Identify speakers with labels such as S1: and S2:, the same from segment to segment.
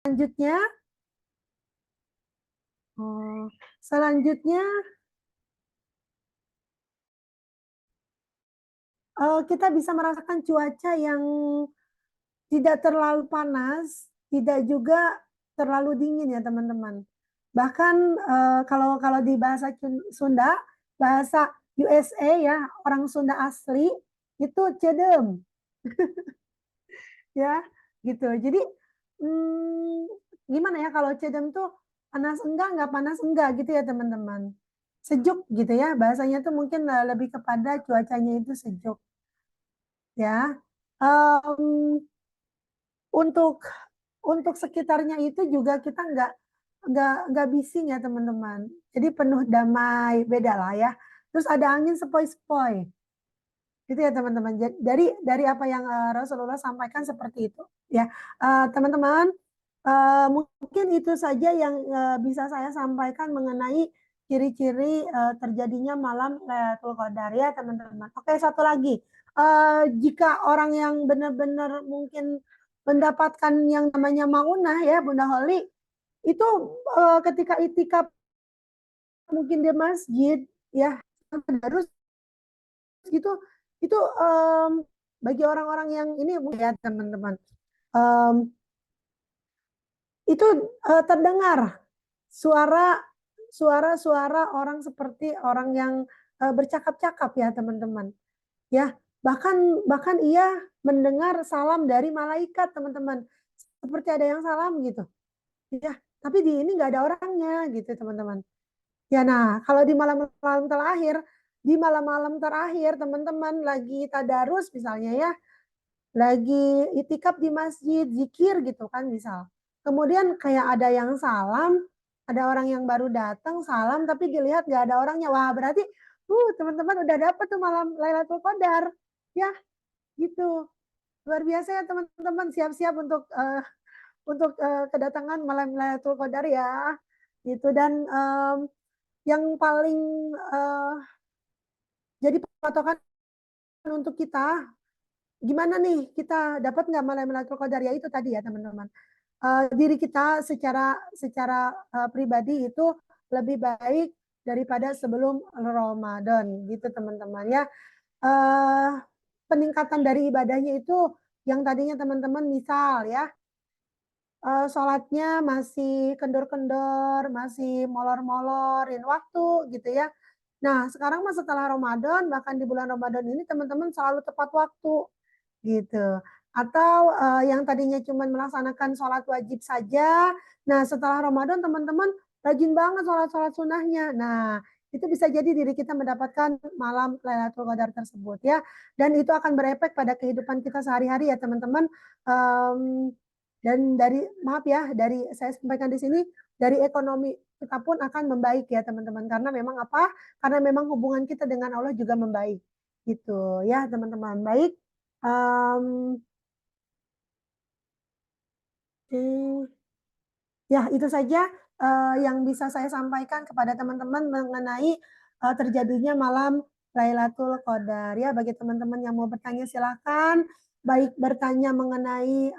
S1: Selanjutnya, selanjutnya kita bisa merasakan cuaca yang tidak terlalu panas, tidak juga terlalu dingin ya teman-teman. Bahkan kalau kalau di bahasa Sunda, bahasa USA ya, orang Sunda asli itu cedem ya, gitu. Jadi gimana ya kalau cedem tuh panas enggak panas enggak gitu ya teman-teman. Sejuk gitu ya, bahasanya tuh mungkin lebih kepada cuacanya itu sejuk ya. Um, untuk sekitarnya itu juga kita nggak bising ya teman-teman. Jadi penuh damai, beda lah ya. Terus ada angin sepoi-sepoi, gitu ya teman-teman. Dari apa yang Rasulullah sampaikan seperti itu, ya teman-teman. Mungkin itu saja yang bisa saya sampaikan mengenai ciri-ciri terjadinya malam Lailatul Qadar ya teman-teman. Oke, satu lagi. Jika orang yang benar-benar mungkin mendapatkan yang namanya maunah ya Bunda Holly, itu ketika itikaf mungkin di masjid ya harus gitu, itu bagi orang-orang yang ini ya teman-teman, um, itu terdengar suara suara orang seperti orang yang bercakap-cakap ya teman-teman ya, bahkan bahkan ia mendengar salam dari malaikat teman-teman, seperti ada yang salam gitu ya, tapi di ini nggak ada orangnya gitu teman-teman ya. Nah kalau di malam-malam terakhir, di malam-malam terakhir teman-teman lagi tadarus misalnya ya, lagi itikaf di masjid, zikir gitu kan misal. Kemudian kayak ada yang salam, ada orang yang baru datang salam tapi dilihat gak ada orangnya. Wah, berarti teman-teman udah dapet tuh malam Lailatul Qadar. Ya, gitu. Luar biasa ya teman-teman, siap-siap untuk kedatangan malam Lailatul Qadar ya. Gitu, dan yang paling jadi patokan untuk kita, gimana nih kita dapat nggak malam Lailatul Qadar ya, itu tadi ya teman-teman. Diri kita secara secara pribadi itu lebih baik daripada sebelum Ramadan gitu teman-teman ya. Uh, Peningkatan dari ibadahnya itu yang tadinya teman-teman misal ya sholatnya masih kendor-kendor, masih molor-molorin waktu gitu ya. Nah sekarang mas setelah Ramadan, bahkan di bulan Ramadan ini teman-teman selalu tepat waktu gitu. Atau yang tadinya cuma melaksanakan sholat wajib saja, nah setelah Ramadan teman-teman rajin banget sholat-sholat sunnahnya. Nah itu bisa jadi diri kita mendapatkan malam Lailatul Qadar tersebut ya, dan itu akan berefek pada kehidupan kita sehari-hari ya teman-teman. Dan dari maaf ya, dari saya sampaikan di sini, dari ekonomi kita pun akan membaik ya teman-teman, karena memang apa? Karena memang hubungan kita dengan Allah juga membaik gitu ya teman-teman. Baik. Um, Ya, itu saja yang bisa saya sampaikan kepada teman-teman mengenai terjadinya malam Lailatul Qadar. Ya, bagi teman-teman yang mau bertanya silakan, baik bertanya mengenai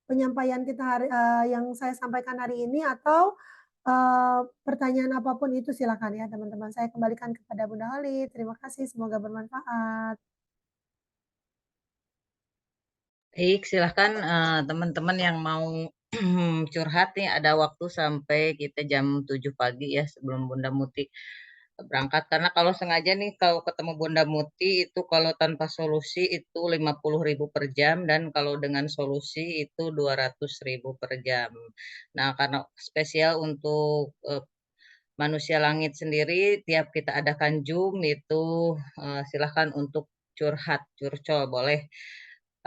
S1: penyampaian kita yang saya sampaikan hari ini, atau pertanyaan apapun itu silakan ya teman-teman. Saya kembalikan kepada Bunda Holly. Terima kasih, semoga bermanfaat.
S2: Baik, silahkan teman-teman yang mau curhat nih, ada waktu sampai kita jam 7 pagi ya sebelum Bunda Muti berangkat. Karena kalau sengaja nih, kalau ketemu Bunda Muti itu kalau tanpa solusi itu 50.000 per jam, dan kalau dengan solusi itu 200.000 per jam. Nah, karena spesial untuk manusia langit sendiri, tiap kita adakan Zoom itu silahkan untuk curhat, curcol boleh,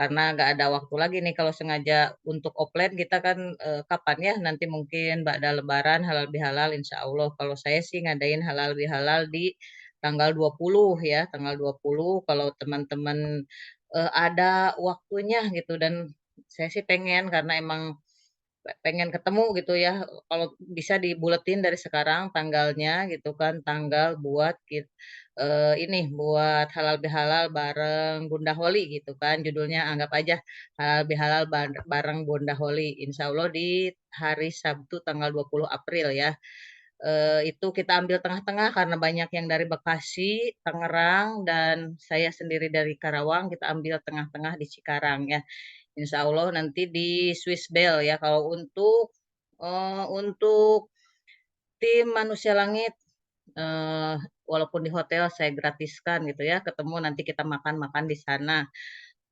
S2: karena nggak ada waktu lagi nih. Kalau sengaja untuk offline kita kan kapan ya, nanti mungkin ba'da lebaran halal bihalal insya Allah. Kalau saya sih ngadain halal bihalal di tanggal 20 ya, tanggal 20 kalau teman-teman ada waktunya gitu. Dan saya sih pengen, karena emang pengen ketemu gitu ya, kalau bisa dibuletin dari sekarang tanggalnya gitu kan, tanggal buat ini, buat halal bihalal bareng Bunda Holi gitu kan, judulnya anggap aja halal bihalal bareng Bunda Holi. Insya Allah di hari Sabtu tanggal 20 April ya. Itu kita ambil tengah-tengah karena banyak yang dari Bekasi, Tangerang, dan saya sendiri dari Karawang, kita ambil tengah-tengah di Cikarang ya. Insya Allah nanti di Swiss Bell ya. Kalau untuk tim Manusia Langit, eh, walaupun di hotel saya gratiskan gitu ya, ketemu nanti kita makan-makan di sana.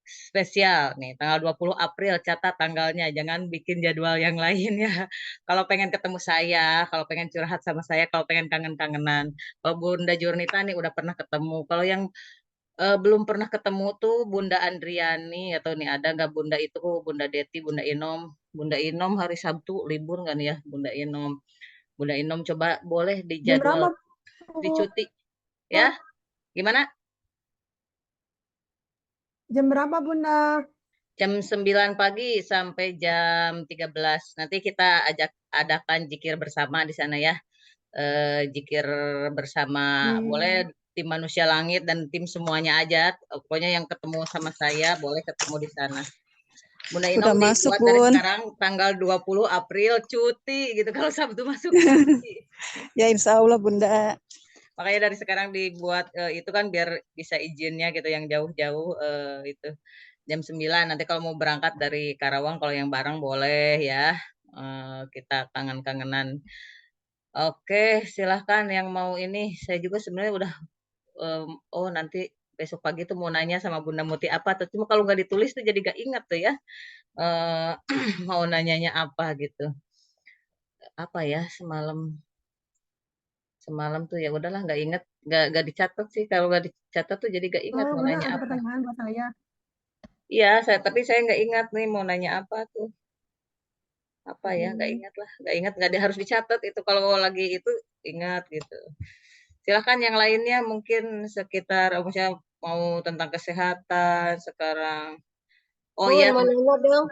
S2: Spesial nih, tanggal 20 April, catat tanggalnya, jangan bikin jadwal yang lain ya. Kalau pengen ketemu saya, kalau pengen curhat sama saya, kalau pengen kangen-kangenan. Kalau Bunda Jurnita nih udah pernah ketemu. Kalau yang belum pernah ketemu tuh Bunda Andriani, atau nih ada nggak Bunda itu, Bunda Deti, Bunda Inom. Bunda Inom hari Sabtu libur nggak nih ya, Bunda Inom. Bunda Inom coba boleh
S1: Jam
S2: dijadwal,
S1: berapa, Bu?
S2: dicuti ya. Gimana?
S1: Jam berapa, Bunda?
S2: Jam 9 pagi sampai jam 13. Nanti kita adakan jikir bersama di sana ya. Jikir bersama, boleh
S1: Di
S2: tim Manusia Langit dan tim semuanya aja. Pokoknya yang ketemu sama saya boleh ketemu di sana. Bunda Inom
S3: Udah masuk,
S2: dibuat dari
S3: Bun.
S2: sekarang tanggal 20 April cuti gitu. Kalau Sabtu masuk cuti.
S3: Ya, insya Allah, Bunda.
S2: Makanya dari sekarang dibuat itu kan biar bisa izinnya gitu yang jauh-jauh itu jam 9. Nanti kalau mau berangkat dari Karawang kalau yang bareng boleh ya. Kita kangen-kangenan. Oke, silahkan yang mau ini. Saya juga sebenarnya udah nanti besok pagi tuh mau nanya sama Bunda Muti apa. Cuma kalau nggak ditulis tuh jadi gak ingat tuh ya. eh Mau nanyanya apa gitu. Apa ya semalam semalam tuh ya udahlah nggak inget, nggak dicatat sih, kalau nggak dicatat tuh jadi nggak ingat mau
S1: Bunda
S2: nanya
S1: ada
S2: apa.
S1: pertanyaan buat saya.
S2: Iya tapi saya nggak ingat nih mau nanya apa tuh, apa ya, nggak
S1: Hmm.
S2: ingat lah, nggak ingat, nggak harus dicatat itu kalau lagi itu ingat gitu. Silahkan yang lainnya mungkin sekitar misalnya mau tentang kesehatan sekarang. Oh
S4: Bun,
S2: iya,
S4: mau nanya dong.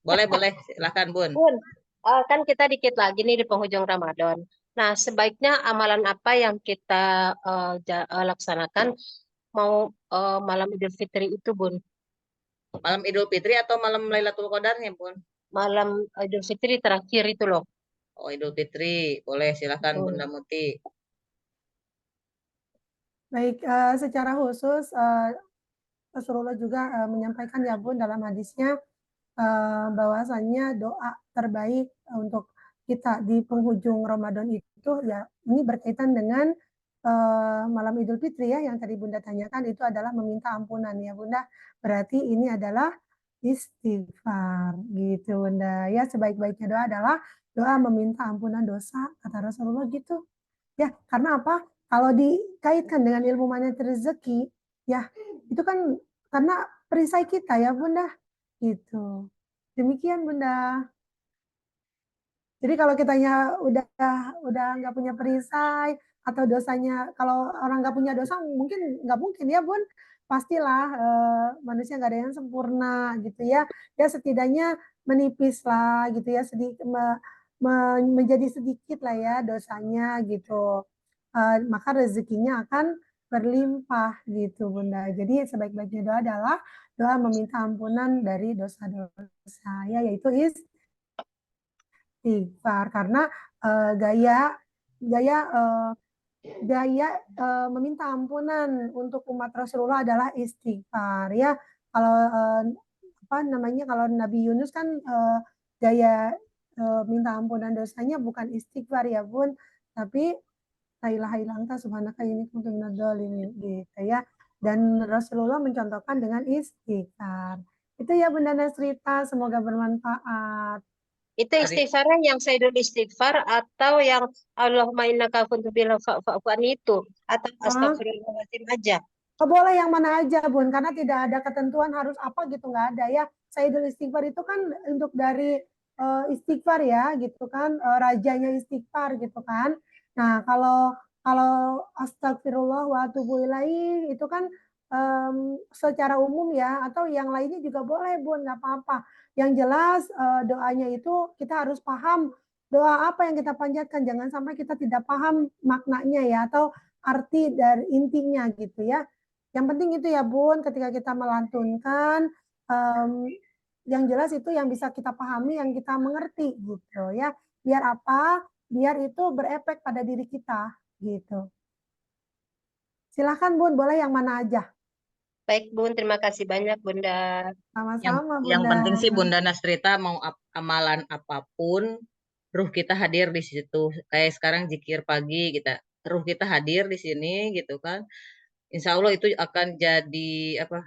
S2: boleh boleh silahkan Bun.
S4: Bun, kan kita dikit lagi nih di penghujung Ramadan. Nah, sebaiknya amalan apa yang kita laksanakan mau malam Idul Fitri itu, Bun?
S2: Malam Idul Fitri atau malam Lailatul Qadarnya Bun?
S4: Malam Idul Fitri terakhir itu loh.
S2: Oh Idul Fitri boleh, silahkan Bunda
S4: Hmm.
S2: Muti.
S1: Baik, secara khusus Rasulullah juga menyampaikan ya Bun dalam hadisnya bahwasannya doa terbaik untuk kita di penghujung Ramadan itu ya ini berkaitan dengan malam Idul Fitri ya yang tadi Bunda tanyakan itu adalah meminta ampunan ya Bunda. Berarti ini adalah istighfar gitu Bunda. Ya sebaik-baiknya doa adalah doa meminta ampunan dosa kata Rasulullah gitu. Ya, karena apa? Kalau dikaitkan dengan ilmu manajer rezeki, ya itu kan karena perisai kita ya Bunda, gitu. Demikian Bunda. Jadi kalau kitanya udah nggak punya perisai atau dosanya, kalau orang nggak punya dosa mungkin nggak mungkin ya Bun. Pastilah manusia nggak ada yang sempurna gitu ya. Ya setidaknya menipis lah gitu ya, sedikit menjadi sedikit lah ya dosanya gitu. Maka rezekinya akan berlimpah gitu Bunda. Jadi sebaik-baiknya doa adalah doa meminta ampunan dari dosa-dosa ya yaitu istighfar karena gaya gaya gaya meminta ampunan untuk umat Rasulullah adalah istighfar ya. Kalau apa namanya kalau Nabi Yunus kan gaya minta ampunan dosanya bukan istighfar ya Bun, tapi la ilaha illa anta subhanaka inni kuntu minadz dzalimin gitu ya. Dan Rasulullah mencontohkan dengan istighfar. Itu ya Bunda Nasrita, semoga bermanfaat.
S4: Itu
S2: Tadi
S4: istighfarnya yang Sayyidul Istighfar atau yang Allahumma innaka kuntu bil fa'fu itu atau
S1: Ah,
S4: astagfirullahaladzim aja.
S1: boleh yang mana aja, Bun, karena tidak ada ketentuan harus apa gitu, nggak ada ya. Sayyidul Istighfar itu kan untuk dari istighfar ya, gitu kan, rajanya istighfar gitu kan. Nah, kalau kalau astagfirullah wa atubu ilaih itu kan secara umum ya, atau yang lainnya juga boleh, Bun, nggak apa-apa. Yang jelas doanya itu kita harus paham doa apa yang kita panjatkan. Jangan sampai kita tidak paham maknanya ya, atau arti dari intinya gitu ya. Yang penting itu ya Bun, ketika kita melantunkan, yang jelas itu yang bisa kita pahami, yang kita mengerti gitu ya. Biar apa? Biar itu berefek pada diri kita gitu. Silahkan Bun, boleh yang mana aja.
S4: Baik Bun, terima kasih banyak Bunda.
S1: Sama-sama
S2: Yang
S1: Bunda.
S2: penting sih Bunda Nastrita mau amalan apapun, ruh kita hadir di situ. Kayak sekarang zikir pagi kita, ruh kita hadir di sini gitu kan. Insya Allah itu akan jadi apa?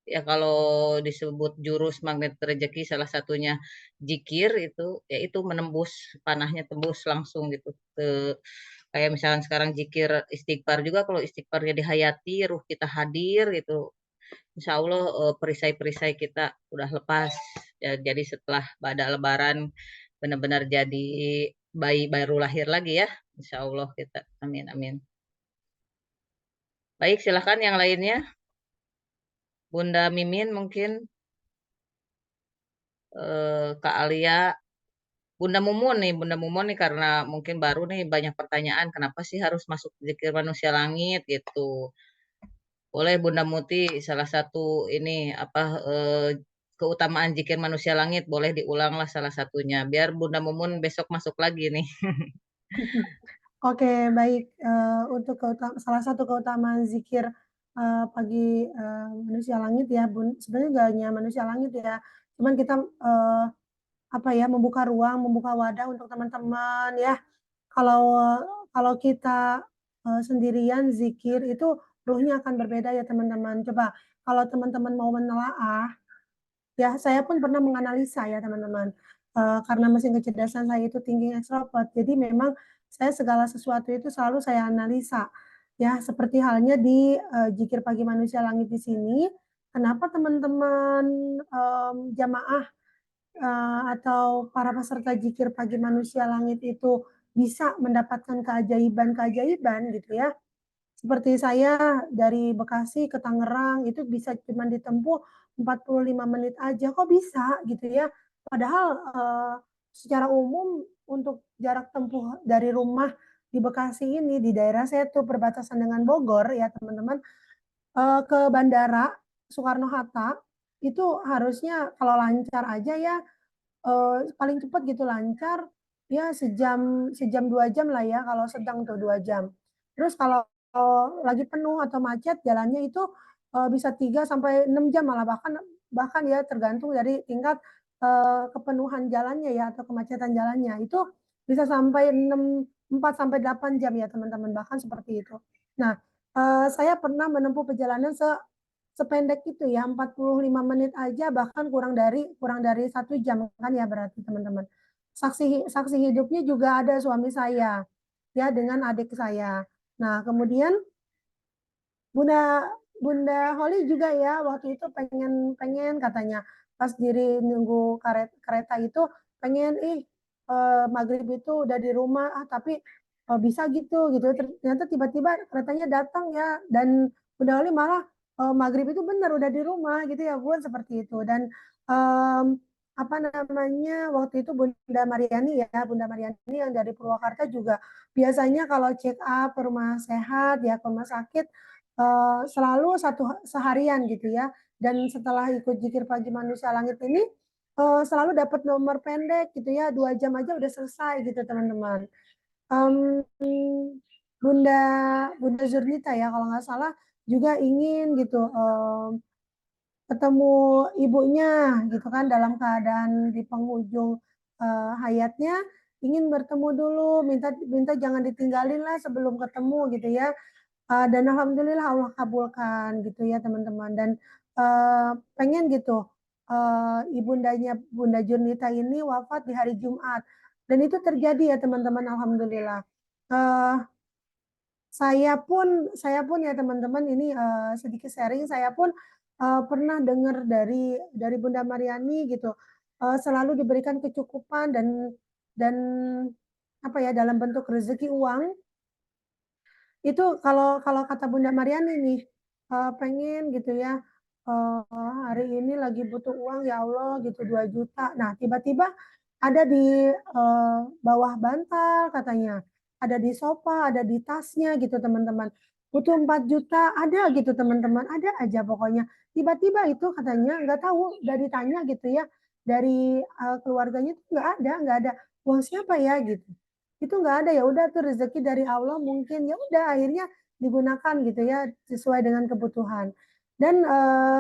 S2: Ya kalau disebut jurus magnet rezeki salah satunya zikir itu, ya itu menembus panahnya, tembus langsung gitu ke kayak misalnya sekarang zikir istighfar juga, kalau istighfarnya dihayati, ruh kita hadir gitu. Insya Allah perisai-perisai kita udah lepas. Ya, jadi setelah pada Lebaran benar-benar jadi bayi baru lahir lagi ya. Insya Allah kita. Amin, amin. Baik, silahkan yang lainnya. Bunda Mimin mungkin, Kak Alia, Bunda Mumun nih karena mungkin baru nih banyak pertanyaan. Kenapa sih harus masuk zikir manusia langit gitu? Boleh Bunda Muti salah satu ini apa keutamaan zikir manusia langit boleh diulanglah salah satunya biar Bunda Mumun besok masuk lagi nih.
S1: Oke, baik. Untuk salah satu keutamaan zikir pagi manusia langit ya, Bun. Sebenarnya nggak hanya manusia langit ya, cuman kita apa ya, membuka ruang, membuka wadah untuk teman-teman ya. Kalau kalau kita sendirian zikir itu ruhnya akan berbeda ya teman-teman. Coba kalau teman-teman mau menelaah, ya saya pun pernah menganalisa ya teman-teman. Karena mesin kecerdasan saya itu tinggi extrovert, jadi memang saya segala sesuatu itu selalu saya analisa. Ya, seperti halnya di Zikir Pagi Manusia Langit di sini, kenapa teman-teman jamaah atau para peserta Zikir Pagi Manusia Langit itu bisa mendapatkan keajaiban-keajaiban gitu ya. Seperti saya dari Bekasi ke Tangerang itu bisa cuma ditempuh 45 menit aja, kok bisa gitu ya. Padahal secara umum untuk jarak tempuh dari rumah di Bekasi ini, di daerah saya tuh perbatasan dengan Bogor ya teman-teman, ke bandara Soekarno-Hatta itu harusnya kalau lancar aja ya, paling cepat gitu lancar ya sejam 2 jam lah ya, kalau sedang tuh 2 jam. Terus kalau lagi penuh atau macet jalannya itu bisa 3 sampai 6 jam malah, bahkan bahkan ya tergantung dari tingkat kepenuhan jalannya ya atau kemacetan jalannya. Itu bisa sampai 4 sampai 8 jam ya teman-teman, bahkan seperti itu. Nah, saya pernah menempuh perjalanan sependek itu ya, 45 menit aja, bahkan kurang dari 1 jam kan ya berarti teman-teman. Saksi hidupnya juga ada suami saya ya dengan adik saya. Nah, kemudian Bunda Bunda Holly juga ya waktu itu pengen pengen katanya pas diri nunggu kereta itu pengen maghrib itu udah di rumah tapi bisa gitu gitu, ternyata tiba-tiba keretanya datang ya, dan Bunda Holly malah maghrib itu benar udah di rumah gitu ya Bun, seperti itu. Dan apa namanya waktu itu Bunda Mariani ya, Bunda Mariani yang dari Purwakarta juga biasanya kalau check up ke rumah sehat ya, ke rumah sakit selalu seharian gitu ya. Dan setelah ikut Zikir Pagi Manusia Langit ini selalu dapat nomor pendek gitu ya, 2 jam aja udah selesai gitu teman-teman. Bunda Bunda Zurnita ya kalau nggak salah juga ingin gitu ketemu ibunya gitu kan dalam keadaan di penghujung hayatnya, ingin bertemu dulu, minta minta jangan ditinggalin lah sebelum ketemu gitu ya. Dan alhamdulillah Allah kabulkan gitu ya teman-teman. Dan pengen gitu ibundanya Bunda Jurnita ini wafat di hari Jumat, dan itu terjadi ya teman-teman, alhamdulillah. Saya pun ya teman-teman ini sedikit sharing, saya pun pernah dengar dari Bunda Mariani gitu, selalu diberikan kecukupan dan apa ya dalam bentuk rezeki uang. Itu kalau kalau kata Bunda Mariani nih pengen gitu ya hari ini lagi butuh uang ya Allah gitu 2 juta. Nah, tiba-tiba ada di bawah bantal katanya, ada di sofa, ada di tasnya gitu teman-teman. Butuh 4 juta, ada gitu teman-teman, ada aja pokoknya. Tiba-tiba itu katanya nggak tahu, udah ditanya gitu ya, dari keluarganya itu nggak ada. Uang siapa ya gitu. Itu nggak ada, ya udah tuh rezeki dari Allah mungkin, ya udah akhirnya digunakan gitu ya sesuai dengan kebutuhan. Dan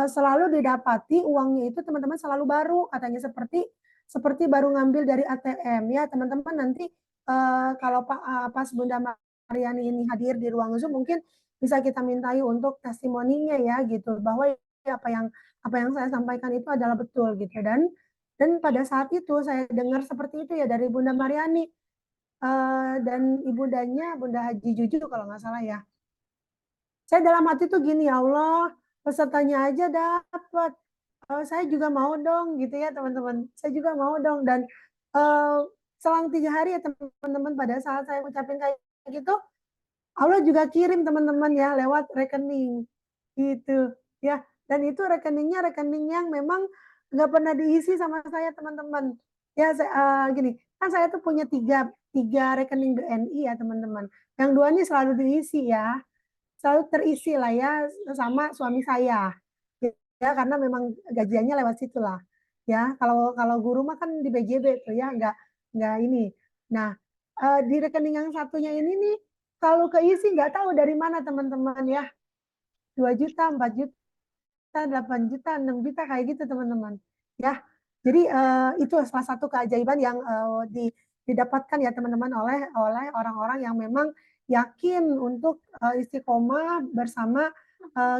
S1: selalu didapati uangnya itu teman-teman selalu baru katanya, seperti baru ngambil dari ATM ya teman-teman. Nanti kalau pas Bunda Mariani ini hadir di ruang Zoom mungkin bisa kita mintai untuk testimoninya ya gitu, bahwa apa yang saya sampaikan itu adalah betul gitu. Dan pada saat itu saya dengar seperti itu ya dari Bunda Mariani dan ibundanya Bunda Haji Juju kalau nggak salah ya. Saya dalam hati tuh gini, ya Allah, pesertanya aja dapat. Saya juga mau dong gitu ya teman-teman. Saya juga mau dong. Dan selang 3 hari ya teman-teman, pada saat saya ucapin kayak gitu, Allah juga kirim teman-teman ya lewat rekening gitu ya. Dan itu rekeningnya rekening yang memang nggak pernah diisi sama saya teman-teman. Ya gini, kan saya tuh punya tiga rekening BNI ya teman-teman. Yang 2 ini selalu diisi ya, selalu terisi lah ya sama suami saya ya, karena memang gajiannya lewat situ lah ya. Kalau guru mah kan di BJB tuh ya, nggak ini. Nah, di rekening yang satunya ini nih kalau keisi nggak tahu dari mana teman-teman ya, 2 juta, 4 juta, 8 juta, 6 juta kayak gitu teman-teman ya. Jadi itu salah satu keajaiban yang didapatkan ya teman-teman oleh orang-orang yang memang yakin untuk istiqomah bersama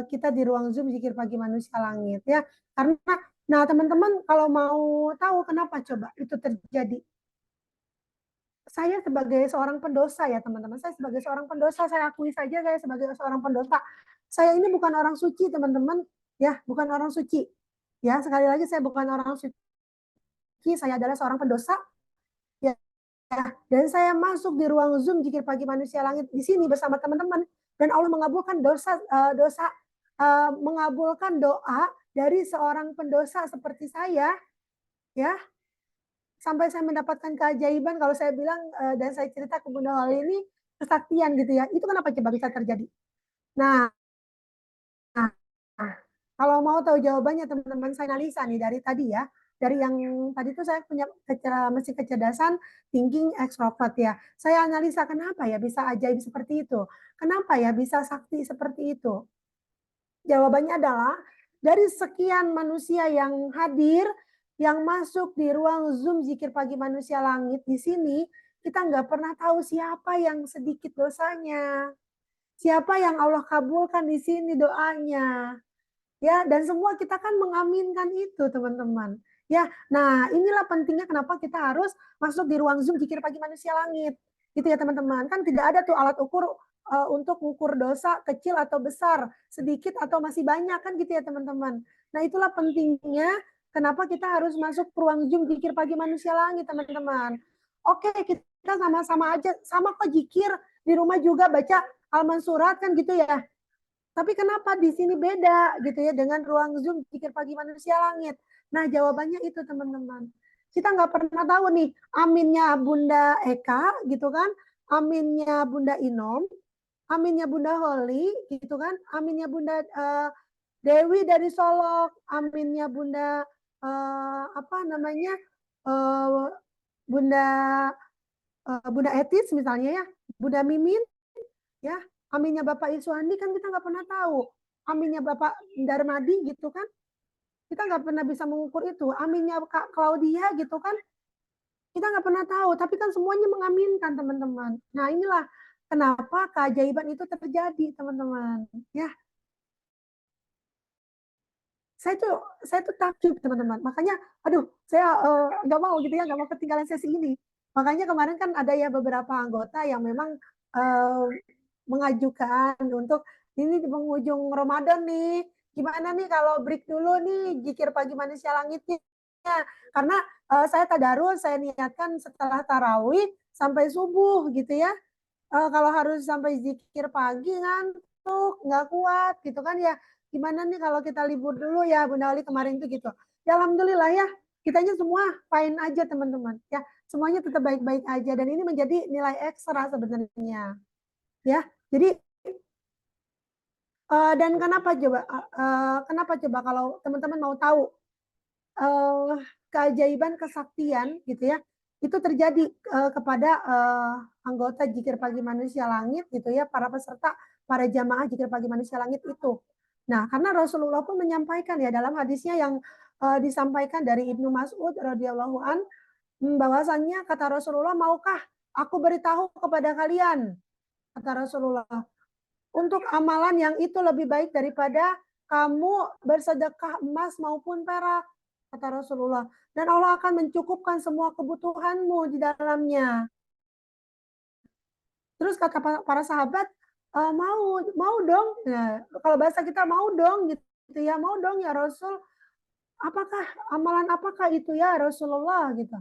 S1: kita di ruang Zoom Zikir Pagi Manusia Langit ya. Karena nah teman-teman kalau mau tahu kenapa coba itu terjadi, saya sebagai seorang pendosa ya teman-teman, saya sebagai seorang pendosa, saya akui saja saya sebagai seorang pendosa. Saya ini bukan orang suci teman-teman ya, bukan orang suci ya. Sekali lagi saya bukan orang suci, saya adalah seorang pendosa ya. Dan saya masuk di ruang Zoom Zikir Pagi Manusia Langit di sini bersama teman-teman, dan Allah mengabulkan mengabulkan doa dari seorang pendosa seperti saya ya, sampai saya mendapatkan keajaiban. Kalau saya bilang dan saya cerita ke Bunda Wali ini kesaktian gitu ya, itu kenapa coba bisa terjadi. Nah, kalau mau tahu jawabannya teman-teman, saya analisa nih dari tadi ya. Dari yang tadi itu saya punya mesin kecerdasan thinking extrovert ya. Saya analisa kenapa ya bisa ajaib seperti itu. Kenapa ya bisa sakti seperti itu. Jawabannya adalah dari sekian manusia yang hadir, yang masuk di ruang Zoom Zikir Pagi Manusia Langit di sini, kita nggak pernah tahu siapa yang sedikit dosanya. Siapa yang Allah kabulkan di sini doanya. Ya, dan semua kita kan mengaminkan itu, teman-teman. Ya, nah inilah pentingnya kenapa kita harus masuk di ruang Zoom Zikir Pagi Manusia Langit. Gitu ya, teman-teman. Kan tidak ada tuh alat ukur untuk mengukur dosa kecil atau besar, sedikit atau masih banyak kan gitu ya, teman-teman. Nah, itulah pentingnya kenapa kita harus masuk ruang Zoom Zikir Pagi Manusia Langit, teman-teman. Oke, kita sama-sama aja, sama kok zikir di rumah juga baca Al-Mansurat kan gitu ya. Tapi kenapa di sini beda gitu ya dengan ruang Zoom Zikir Pagi Manusia Langit? Nah, jawabannya itu teman-teman. Kita nggak pernah tahu nih, aminnya Bunda Eka gitu kan, aminnya Bunda Inom, aminnya Bunda Holly gitu kan, aminnya Bunda Dewi dari Solok, aminnya Bunda apa namanya Bunda Bunda Etis misalnya ya, Bunda Mimin ya, aminnya Bapak Iswandi kan kita nggak pernah tahu. Aminnya Bapak Darmadi gitu kan, kita nggak pernah bisa mengukur itu. Aminnya Kak Claudia gitu kan, kita nggak pernah tahu. Tapi kan semuanya mengaminkan teman-teman. Nah inilah kenapa keajaiban itu terjadi teman-teman. Ya, saya tuh takjub teman-teman. Makanya, aduh, saya nggak mau gitu ya, nggak mau ketinggalan sesi ini. Makanya kemarin kan ada ya beberapa anggota yang memang mengajukan untuk ini di penghujung Ramadan nih, gimana nih kalau break dulu nih Zikir Pagi Manusia Langitnya, karena saya tadarus, saya niatkan setelah tarawih sampai subuh gitu ya. Kalau harus sampai zikir pagi ngantuk, nggak kuat gitu kan ya. gimana nih kalau kita libur dulu ya Bunda Oli kemarin tuh gitu. Ya alhamdulillah ya, kitanya semua fine aja teman-teman. Ya, semuanya tetap baik-baik aja dan ini menjadi nilai ekstra sebenarnya. Ya, jadi dan kenapa coba kalau teman-teman mau tahu keajaiban kesaktian gitu ya, itu terjadi kepada anggota Zikir Pagi Manusia Langit gitu ya, para peserta, para jamaah Zikir Pagi Manusia Langit itu. Nah, karena Rasulullah pun menyampaikan ya dalam hadisnya yang disampaikan dari Ibnu Mas'ud radhiyallahu an, bahwasannya kata Rasulullah, maukah aku beritahu kepada kalian, kata Rasulullah, untuk amalan yang itu lebih baik daripada kamu bersedekah emas maupun perak, kata Rasulullah. Dan Allah akan mencukupkan semua kebutuhanmu di dalamnya. Terus kata para sahabat, mau dong. Nah, kalau bahasa kita mau dong gitu ya, mau dong ya Rasul. Apakah amalan apakah itu ya Rasulullah gitu.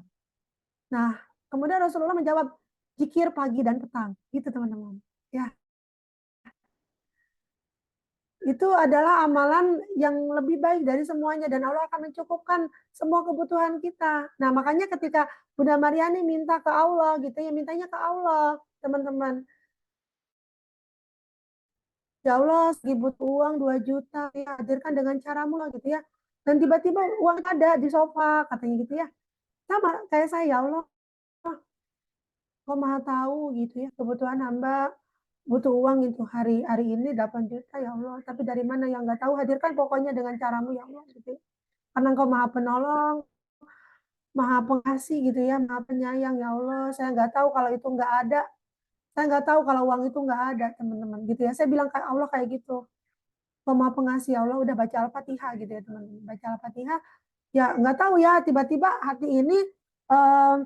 S1: Nah, kemudian Rasulullah menjawab, zikir pagi dan petang. Gitu teman-teman. Ya. Itu adalah amalan yang lebih baik dari semuanya dan Allah akan mencukupkan semua kebutuhan kita. Nah, makanya ketika Bunda Mariani minta ke Allah gitu ya, mintanya ke Allah, teman-teman. Ya Allah, segi butuh uang 2 juta, ya, hadirkan dengan caramu lah gitu ya. Dan tiba-tiba uang ada di sofa, katanya gitu ya. Sama kayak saya, ya Allah, Kau Maha tahu gitu ya, kebutuhan hamba butuh uang itu hari ini 8 juta ya Allah, tapi dari mana yang nggak tahu, hadirkan pokoknya dengan caramu ya Allah gitu. Karena Engkau Maha Penolong, Maha Pengasih gitu ya, Maha Penyayang ya Allah. Saya nggak tahu kalau itu nggak ada, saya nggak tahu kalau uang itu nggak ada teman-teman gitu ya. Saya bilang kayak Allah kayak gitu. Engkau Maha Pengasih ya Allah, udah baca Al-Fatihah gitu ya teman-teman. Baca Al-Fatihah, ya nggak tahu ya tiba-tiba hati ini eh,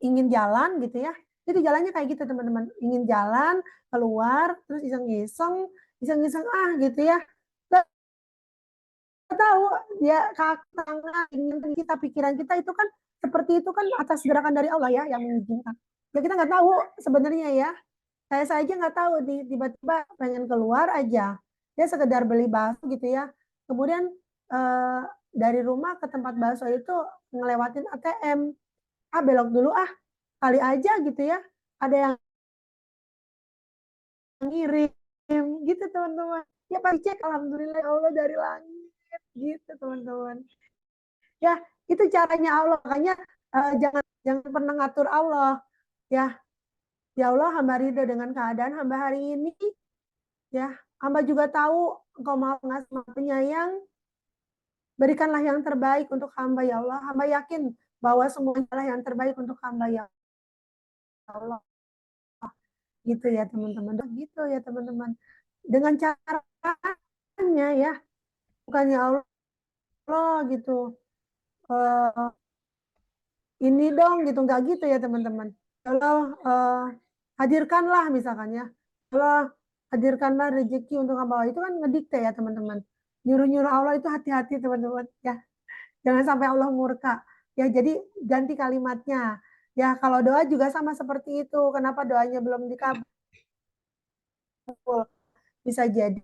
S1: ingin jalan gitu ya. Jadi jalannya kayak gitu teman-teman, ingin jalan keluar terus iseng-iseng gitu ya. Tahu ya, kaki tangan ingin kita, pikiran kita itu kan seperti itu kan atas gerakan dari Allah ya yang mengizinkan. Ya kita nggak tahu sebenarnya ya. Saya saja nggak tahu tiba-tiba pengen keluar aja. Ya sekedar beli bakso gitu ya. Kemudian dari rumah ke tempat bakso itu ngelewatin ATM. Ah belok dulu ah, kali aja gitu ya. Ada yang ngirim gitu teman-teman. Ya pasti cek, alhamdulillah Allah dari langit gitu teman-teman. Ya itu caranya Allah, makanya jangan pernah ngatur Allah ya. Ya Allah, hamba ridho dengan keadaan hamba hari ini ya. Hamba juga tahu Engkau Maha Pengasih Maha Penyayang, berikanlah yang terbaik untuk hamba ya Allah. Hamba yakin bahwa semuanya adalah yang terbaik untuk hamba ya Allah, gitu ya teman-teman. Gitu ya teman-teman, dengan caranya ya, bukannya Allah gitu ini dong gitu, nggak gitu ya teman-teman. Allah hadirkanlah misalkan ya, Allah hadirkanlah rezeki untuk hamba, itu kan ngedikte ya teman-teman. Nyuruh-nyuruh Allah itu hati-hati teman-teman ya, jangan sampai Allah murka ya. Jadi ganti kalimatnya ya. Kalau doa juga sama seperti itu, kenapa doanya belum dikabul, bisa jadi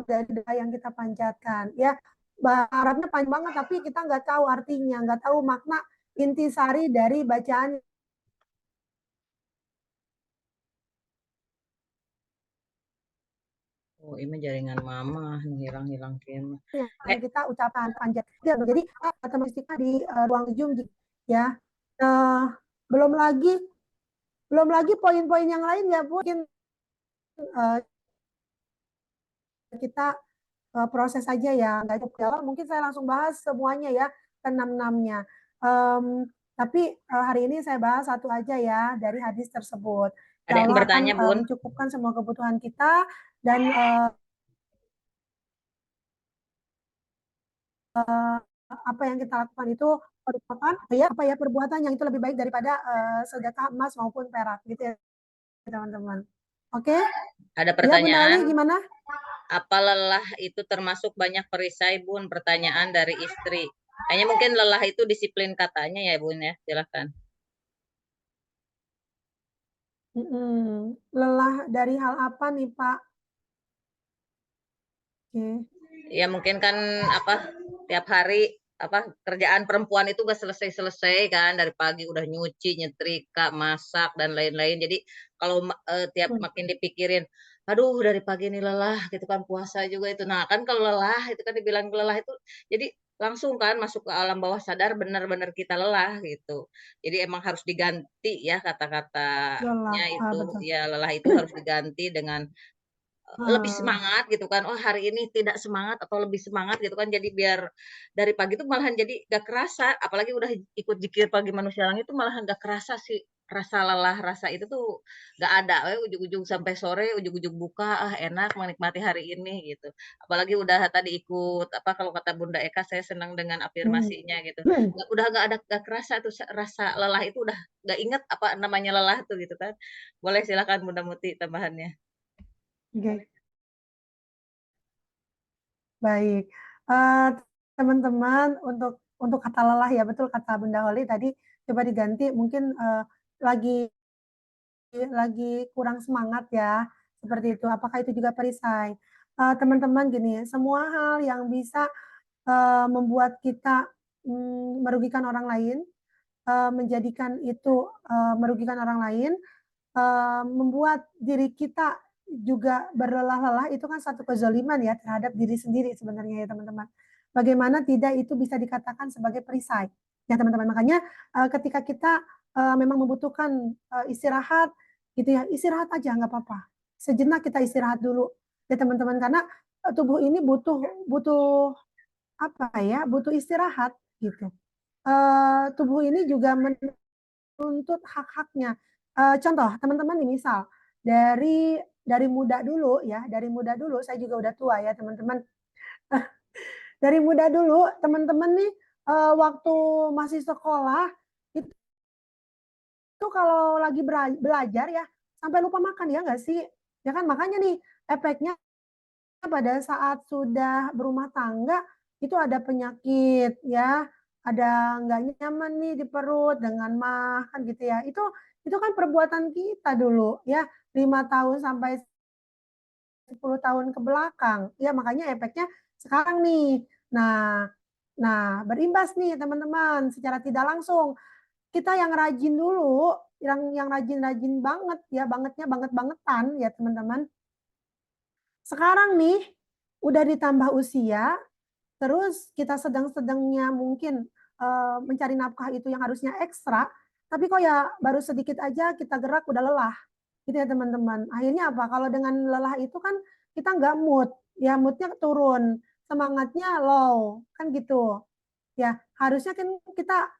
S1: dari doa yang kita panjatkan ya. Arabnya panjang banget tapi kita nggak tahu artinya, nggak tahu makna intisari dari bacaan.
S2: Oh, ini jaringan mama hilang-hilang kayaknya.
S1: Yang kita ucapkan panjat. Jadi otomatis di ruang Zoom ya. Belum lagi poin-poin yang lain ya, mungkin kita proses saja ya, nggak cukup. Mungkin saya langsung bahas semuanya ya, ke-6-6-nya. Tapi hari ini saya bahas satu aja ya dari hadis tersebut.
S2: Ada yang
S1: Allah
S2: bertanya,
S1: akan
S2: Bun.
S1: mencukupkan semua kebutuhan kita dan apa yang kita lakukan itu merupakan perbuatan yang itu lebih baik daripada sedekah emas maupun perak gitu ya teman-teman. Oke?
S2: Ada
S1: Ya Bunda
S2: pertanyaan.
S1: Ali gimana?
S2: Apa lelah itu termasuk banyak perisai, Bun? Pertanyaan dari istri. Kayaknya mungkin lelah itu disiplin katanya ya, Bun ya. Silakan.
S1: Lelah dari hal apa nih Pak? Oke.
S2: Ya mungkin kan apa tiap hari apa kerjaan perempuan itu gak selesai-selesai kan dari pagi udah nyuci, nyetrika, masak dan lain-lain. Jadi kalau tiap makin dipikirin, aduh dari pagi ini lelah gitu kan puasa juga itu. Nah, kan kalau lelah itu kan dibilang lelah itu jadi langsung kan masuk ke alam bawah sadar benar-benar kita lelah gitu. Jadi emang harus diganti ya
S1: Lelah.
S2: kata-katanya
S1: Ah,
S2: itu.
S1: betul.
S2: Ya lelah itu harus diganti dengan lebih
S1: Ah,
S2: semangat gitu kan, oh hari ini tidak semangat atau lebih semangat gitu kan, jadi biar dari pagi tuh malahan jadi gak kerasa, apalagi udah ikut zikir pagi manusia langit itu malahan gak kerasa sih, rasa lelah, rasa itu tuh gak ada, ujung-ujung sampai sore, ujung-ujung buka, ah enak menikmati hari ini gitu. Apalagi udah tadi ikut, apa kalau kata Bunda Eka saya senang dengan afirmasinya gitu, udah gak ada, gak kerasa tuh rasa lelah itu udah gak inget apa namanya lelah tuh gitu kan. Boleh silakan Bunda Muti tambahannya.
S1: Oke. Baik. Eh, teman-teman, untuk kata lelah ya betul kata Bunda Holly tadi, coba diganti mungkin lagi kurang semangat ya, seperti itu. Apakah itu juga perisai? Teman-teman gini, semua hal yang bisa membuat kita merugikan orang lain, menjadikan itu merugikan orang lain, membuat diri kita juga berlelah-lelah, itu kan satu kezaliman ya terhadap diri sendiri sebenarnya ya teman-teman. Bagaimana tidak itu bisa dikatakan sebagai perisai ya teman-teman. Makanya ketika kita memang membutuhkan istirahat gitu ya, istirahat aja nggak apa-apa. Sejenak kita istirahat dulu ya teman-teman, karena tubuh ini butuh butuh apa ya, butuh istirahat gitu. Tubuh ini juga menuntut hak-haknya. Contoh teman-teman nih, misal dari muda dulu ya, dari muda dulu, saya juga udah tua ya teman-teman. Dari muda dulu teman-teman nih waktu masih sekolah itu kalau lagi belajar ya sampai lupa makan ya nggak sih? Ya kan, makanya nih efeknya pada saat sudah berumah tangga itu ada penyakit ya, ada nggak nyaman nih di perut dengan mah kan gitu ya. Itu kan perbuatan kita dulu ya, 5 tahun sampai 10 tahun ke belakang. Ya makanya efeknya sekarang nih. Nah, nah berimbas nih teman-teman secara tidak langsung. Kita yang rajin dulu, yang rajin-rajin banget ya, bangetnya banget-bangetan ya teman-teman. Sekarang nih udah ditambah usia, terus kita sedang-sedangnya mungkin mencari nafkah itu yang harusnya ekstra, tapi kok ya baru sedikit aja kita gerak udah lelah, gitu ya teman-teman. Akhirnya apa? Kalau dengan lelah itu kan kita nggak mood, ya moodnya turun, semangatnya low, kan gitu. Ya harusnya kan kita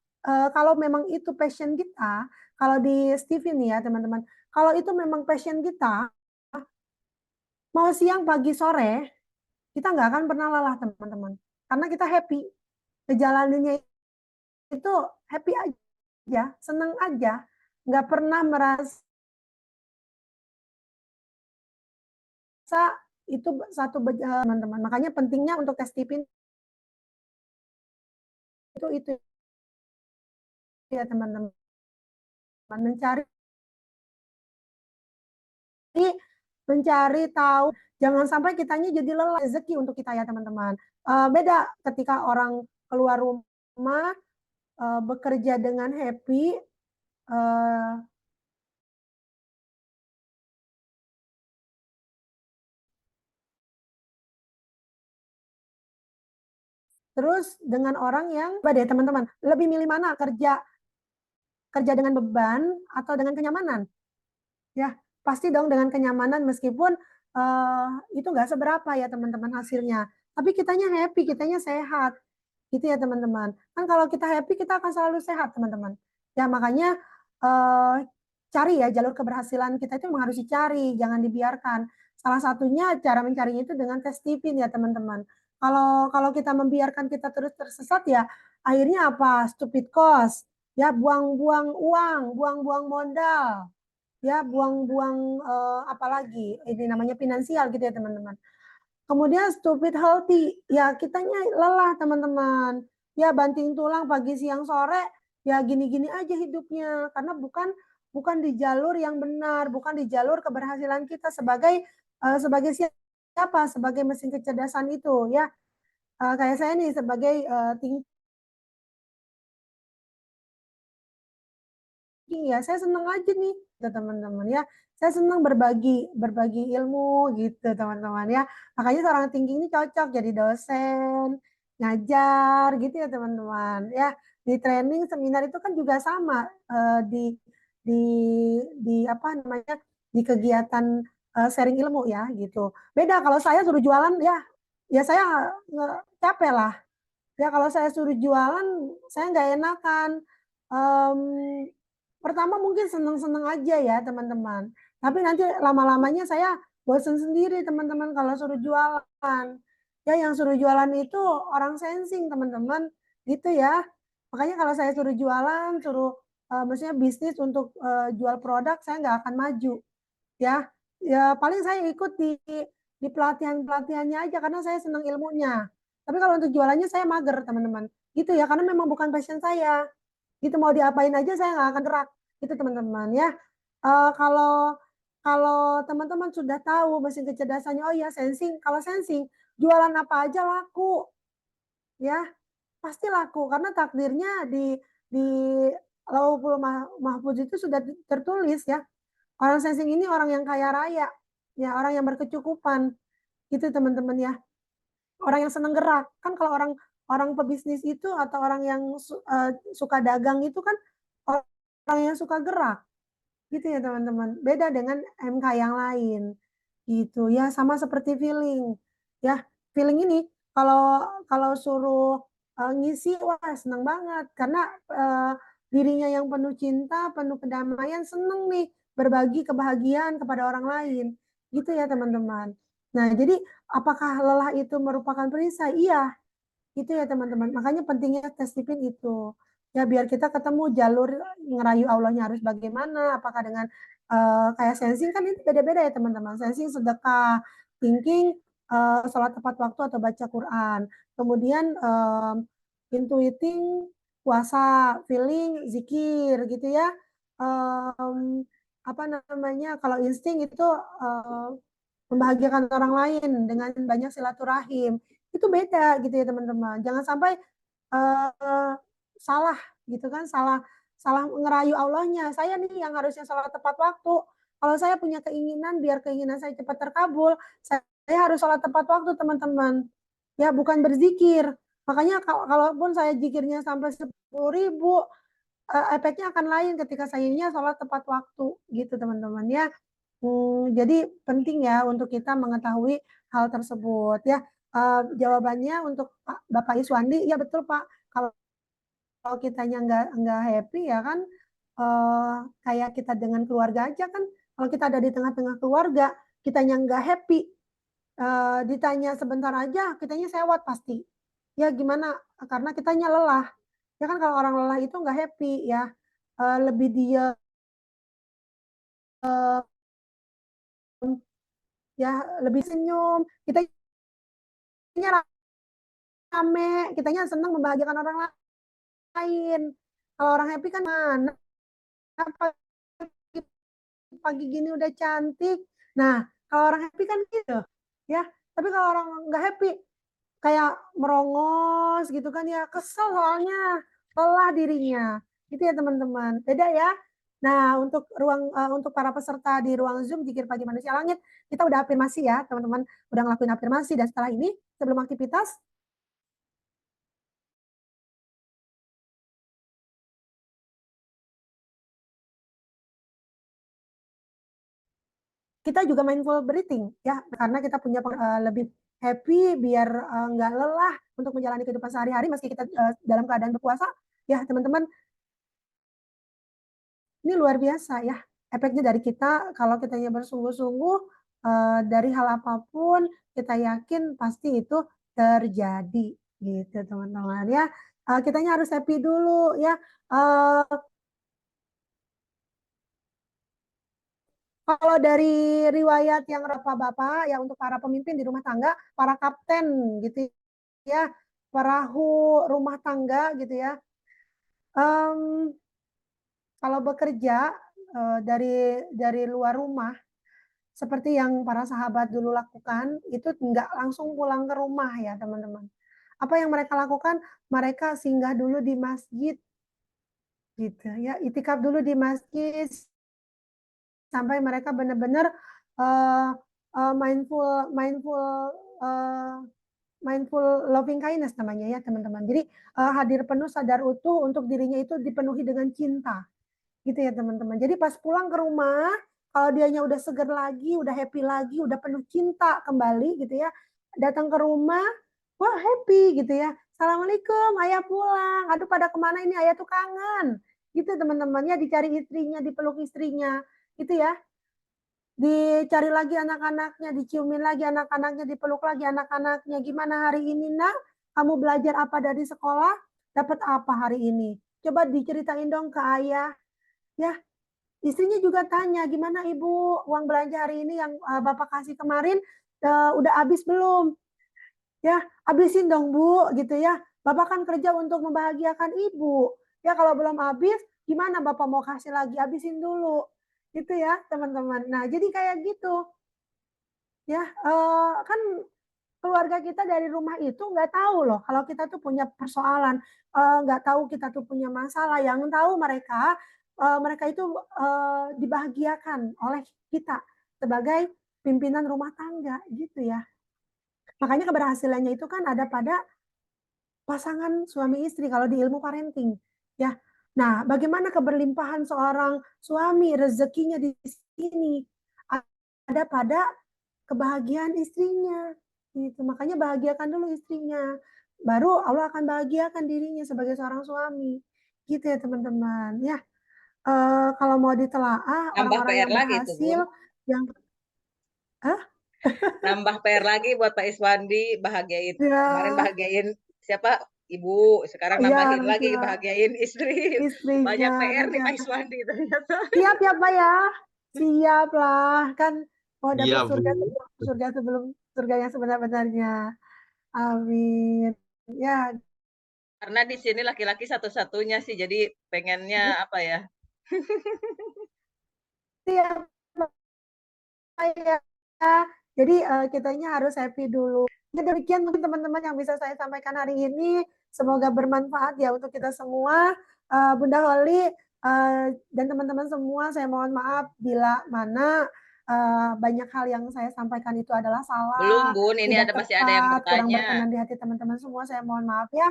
S1: kalau memang itu passion kita, kalau di Steven nih ya teman-teman, kalau itu memang passion kita, mau siang, pagi, sore, kita nggak akan pernah lelah teman-teman. Karena kita happy. Ngejalaninnya itu happy aja, senang aja. Nggak pernah merasa itu satu teman-teman. Makanya pentingnya untuk tes tipin itu ya teman-teman. Mencari tahu, jangan sampai kitanya jadi lelah, rezeki untuk kita ya teman-teman. Beda ketika orang keluar rumah bekerja dengan happy, terus dengan orang yang, coba deh teman-teman, lebih milih mana, kerja dengan beban atau dengan kenyamanan? Ya, pasti dong dengan kenyamanan meskipun itu nggak seberapa ya teman-teman hasilnya. Tapi kitanya happy, kitanya sehat. Gitu ya teman-teman. Kan kalau kita happy kita akan selalu sehat teman-teman. Ya makanya cari ya jalur keberhasilan kita itu memang harus dicari, jangan dibiarkan. Salah satunya cara mencarinya itu dengan tes tipin ya teman-teman. Kalau kita membiarkan kita terus tersesat ya akhirnya apa? Stupid cost. Ya buang-buang uang, buang-buang modal, ya buang-buang apalagi ini namanya finansial gitu ya teman-teman. Kemudian stupid healthy, ya kitanya lelah teman-teman. Ya banting tulang pagi siang sore, ya gini-gini aja hidupnya karena bukan di jalur yang benar, bukan di jalur keberhasilan kita sebagai siapa? apa? Sebagai mesin kecerdasan itu ya. Kayak saya nih sebagai thinking ya, saya senang aja nih gitu teman-teman ya. Saya senang berbagi ilmu gitu teman-teman ya. Makanya seorang thinking ini cocok jadi dosen, ngajar gitu ya teman-teman ya. Di training seminar itu kan juga sama di di apa namanya di kegiatan sharing ilmu ya gitu. Beda kalau saya suruh jualan ya saya capek lah. Ya kalau saya suruh jualan saya nggak enakan. Em, Pertama mungkin seneng-seneng aja ya teman-teman. Tapi nanti lama-lamanya saya bosen sendiri teman-teman kalau suruh jualan. Ya yang suruh jualan itu orang sensing teman-teman gitu ya. Makanya kalau saya suruh jualan, maksudnya bisnis untuk jual produk, saya nggak akan maju. Ya, ya paling saya ikut di pelatihan-pelatihannya aja karena saya senang ilmunya. Tapi kalau untuk jualannya saya mager teman-teman. Gitu ya, karena memang bukan passion saya gitu mau diapain aja saya nggak akan gerak gitu teman-teman ya. Kalau kalau teman-teman sudah tahu mesin kecerdasannya, oh ya sensing, kalau sensing jualan apa aja laku ya, pasti laku karena takdirnya di Lauhul Mahfuz itu sudah tertulis ya, orang sensing ini orang yang kaya raya ya, orang yang berkecukupan gitu teman-teman ya, orang yang senang gerak kan. Kalau orang orang pebisnis itu atau orang yang suka dagang itu kan orang yang suka gerak gitu ya teman-teman. Beda dengan MK yang lain gitu ya, sama seperti feeling ya. Feeling ini kalau kalau suruh ngisi wah senang banget karena dirinya yang penuh cinta, penuh kedamaian, seneng nih berbagi kebahagiaan kepada orang lain gitu ya teman-teman. Nah jadi apakah lelah itu merupakan perisai? Iya, itu ya teman-teman. Makanya pentingnya tes tipin itu. Ya biar kita ketemu jalur ngerayu Allahnya harus bagaimana. Apakah dengan kayak sensing kan ini beda-beda ya teman-teman. Sensing sedekah, thinking sholat tepat waktu atau baca Quran. Kemudian intuiting puasa, feeling zikir gitu ya. Apa namanya? Kalau insting itu membahagiakan orang lain dengan banyak silaturahim. Itu beda gitu ya teman-teman. Jangan sampai uh, salah gitu kan, salah salah ngerayu Allahnya. Saya nih yang harusnya sholat tepat waktu. Kalau saya punya keinginan biar keinginan saya cepat terkabul, saya harus sholat tepat waktu teman-teman. Ya bukan berzikir. Makanya kalaupun saya zikirnya sampai 10.000, efeknya akan lain ketika sayanya sholat tepat waktu gitu teman-teman ya. Jadi penting ya untuk kita mengetahui hal tersebut ya. Jawabannya untuk Bapak Iswandi, ya betul Pak. Kalau kitanya nggak happy ya kan, kayak kita dengan keluarga aja kan. Kalau kita ada di tengah-tengah keluarga, kitanya nggak happy, ditanya sebentar aja, kitanya sewot pasti. Ya gimana? Karena kitanya lelah. Ya kan kalau orang lelah itu nggak happy ya, lebih dia ya lebih senyum. Kitanya rame, kitanya senang membahagiakan orang lain. Kalau orang happy kan mana? Pagi gini udah cantik. Nah, kalau orang happy kan gitu, ya. Tapi kalau orang nggak happy, kayak merongos gitu kan ya, kesel soalnya, lelah dirinya. Gitu ya teman-teman. Beda ya. Nah, untuk para peserta di ruang Zoom Zikir Pagi Manusia Langit, kita udah afirmasi ya, teman-teman. Udah ngelakuin afirmasi dan setelah ini sebelum aktivitas kita juga mindful breathing ya, karena kita punya lebih happy biar nggak lelah untuk menjalani kehidupan sehari-hari meski kita dalam keadaan berpuasa ya teman-teman. Ini luar biasa ya efeknya dari kita kalau kitanya bersungguh-sungguh dari hal apapun kita yakin pasti itu terjadi gitu teman-teman ya. Kitanya harus happy dulu ya. Uh, Kalau dari riwayat yang bapak-bapak ya untuk para pemimpin di rumah tangga, para kapten gitu ya, perahu rumah tangga gitu ya. Kalau bekerja dari luar rumah, seperti yang para sahabat dulu lakukan, itu nggak langsung pulang ke rumah ya teman-teman. Apa yang mereka lakukan? Mereka singgah dulu di masjid, gitu ya, itikaf dulu di masjid sampai mereka benar-benar uh, mindful mindful uh, mindful loving kindness namanya ya teman-teman. Jadi hadir penuh sadar utuh untuk dirinya itu dipenuhi dengan cinta, gitu ya teman-teman. Jadi pas pulang ke rumah, kalau dianya udah seger lagi, udah happy lagi, udah penuh cinta kembali gitu ya, datang ke rumah, wah happy gitu ya. Assalamualaikum, ayah pulang. Aduh pada kemana ini, ayah tuh kangen. Gitu teman-temannya, dicari istrinya, dipeluk istrinya, gitu ya. Dicari lagi anak-anaknya, diciumin lagi anak-anaknya, dipeluk lagi anak-anaknya. Gimana hari ini nak? Kamu belajar apa dari sekolah? Dapat apa hari ini? Coba diceritain dong ke ayah. Ya, istrinya juga tanya, gimana ibu uang belanja hari ini yang bapak kasih kemarin udah habis belum? Ya, habisin dong bu, gitu ya. Bapak kan kerja untuk membahagiakan ibu. Ya kalau belum habis, gimana bapak mau kasih lagi? Habisin dulu, gitu ya teman-teman. Nah jadi kayak gitu, ya kan keluarga kita dari rumah itu nggak tahu loh kalau kita tuh punya persoalan, nggak tahu kita tuh punya masalah. Yang tahu mereka mereka itu dibahagiakan oleh kita sebagai pimpinan rumah tangga gitu ya. Makanya keberhasilannya itu kan ada pada pasangan suami istri kalau di ilmu parenting ya. Nah, bagaimana keberlimpahan seorang suami rezekinya di sini ada pada kebahagiaan istrinya. Gitu. Makanya bahagiakan dulu istrinya. Baru Allah akan bahagiakan dirinya sebagai seorang suami. Gitu ya teman-teman. Ya, kalau mau ditelaah
S2: Nambah
S1: orang-orang
S2: PR
S1: yang
S2: lagi tuh, Bun.
S1: berhasil, yang
S2: Nambah PR lagi buat Pak Iswandi, bahagiain. Kemarin
S1: ya,
S2: bahagiain siapa? Ibu, sekarang
S1: ya
S2: nambahin
S1: orang
S2: lagi
S1: tua
S2: bahagiain istri.
S1: istrinya
S2: Banyak PR nih
S1: nanti
S2: Pak
S1: ada.
S2: Iswandi ternyata.
S1: Siap ya Pak ya, siap lah kan mau
S5: Iya,
S1: dapat
S5: Bu.
S1: surga sebelum surga yang sebenar-benarnya. Amin. Ya,
S2: Karena di sini laki-laki satu-satunya sih, jadi pengennya apa ya?
S1: siap Pak ya. Jadi kitanya harus happy dulu. Ya, demikian mungkin teman-teman yang bisa saya sampaikan hari ini. Semoga bermanfaat ya untuk kita semua. Bunda Holly dan teman-teman semua, saya mohon maaf bila mana banyak hal yang saya sampaikan itu adalah
S2: Belum,
S1: salah,
S2: Bun. Ini
S1: tidak
S2: masih ada yang
S1: tepat, kurang
S2: bertanya.
S1: berkenan di hati teman-teman semua. Saya mohon maaf ya.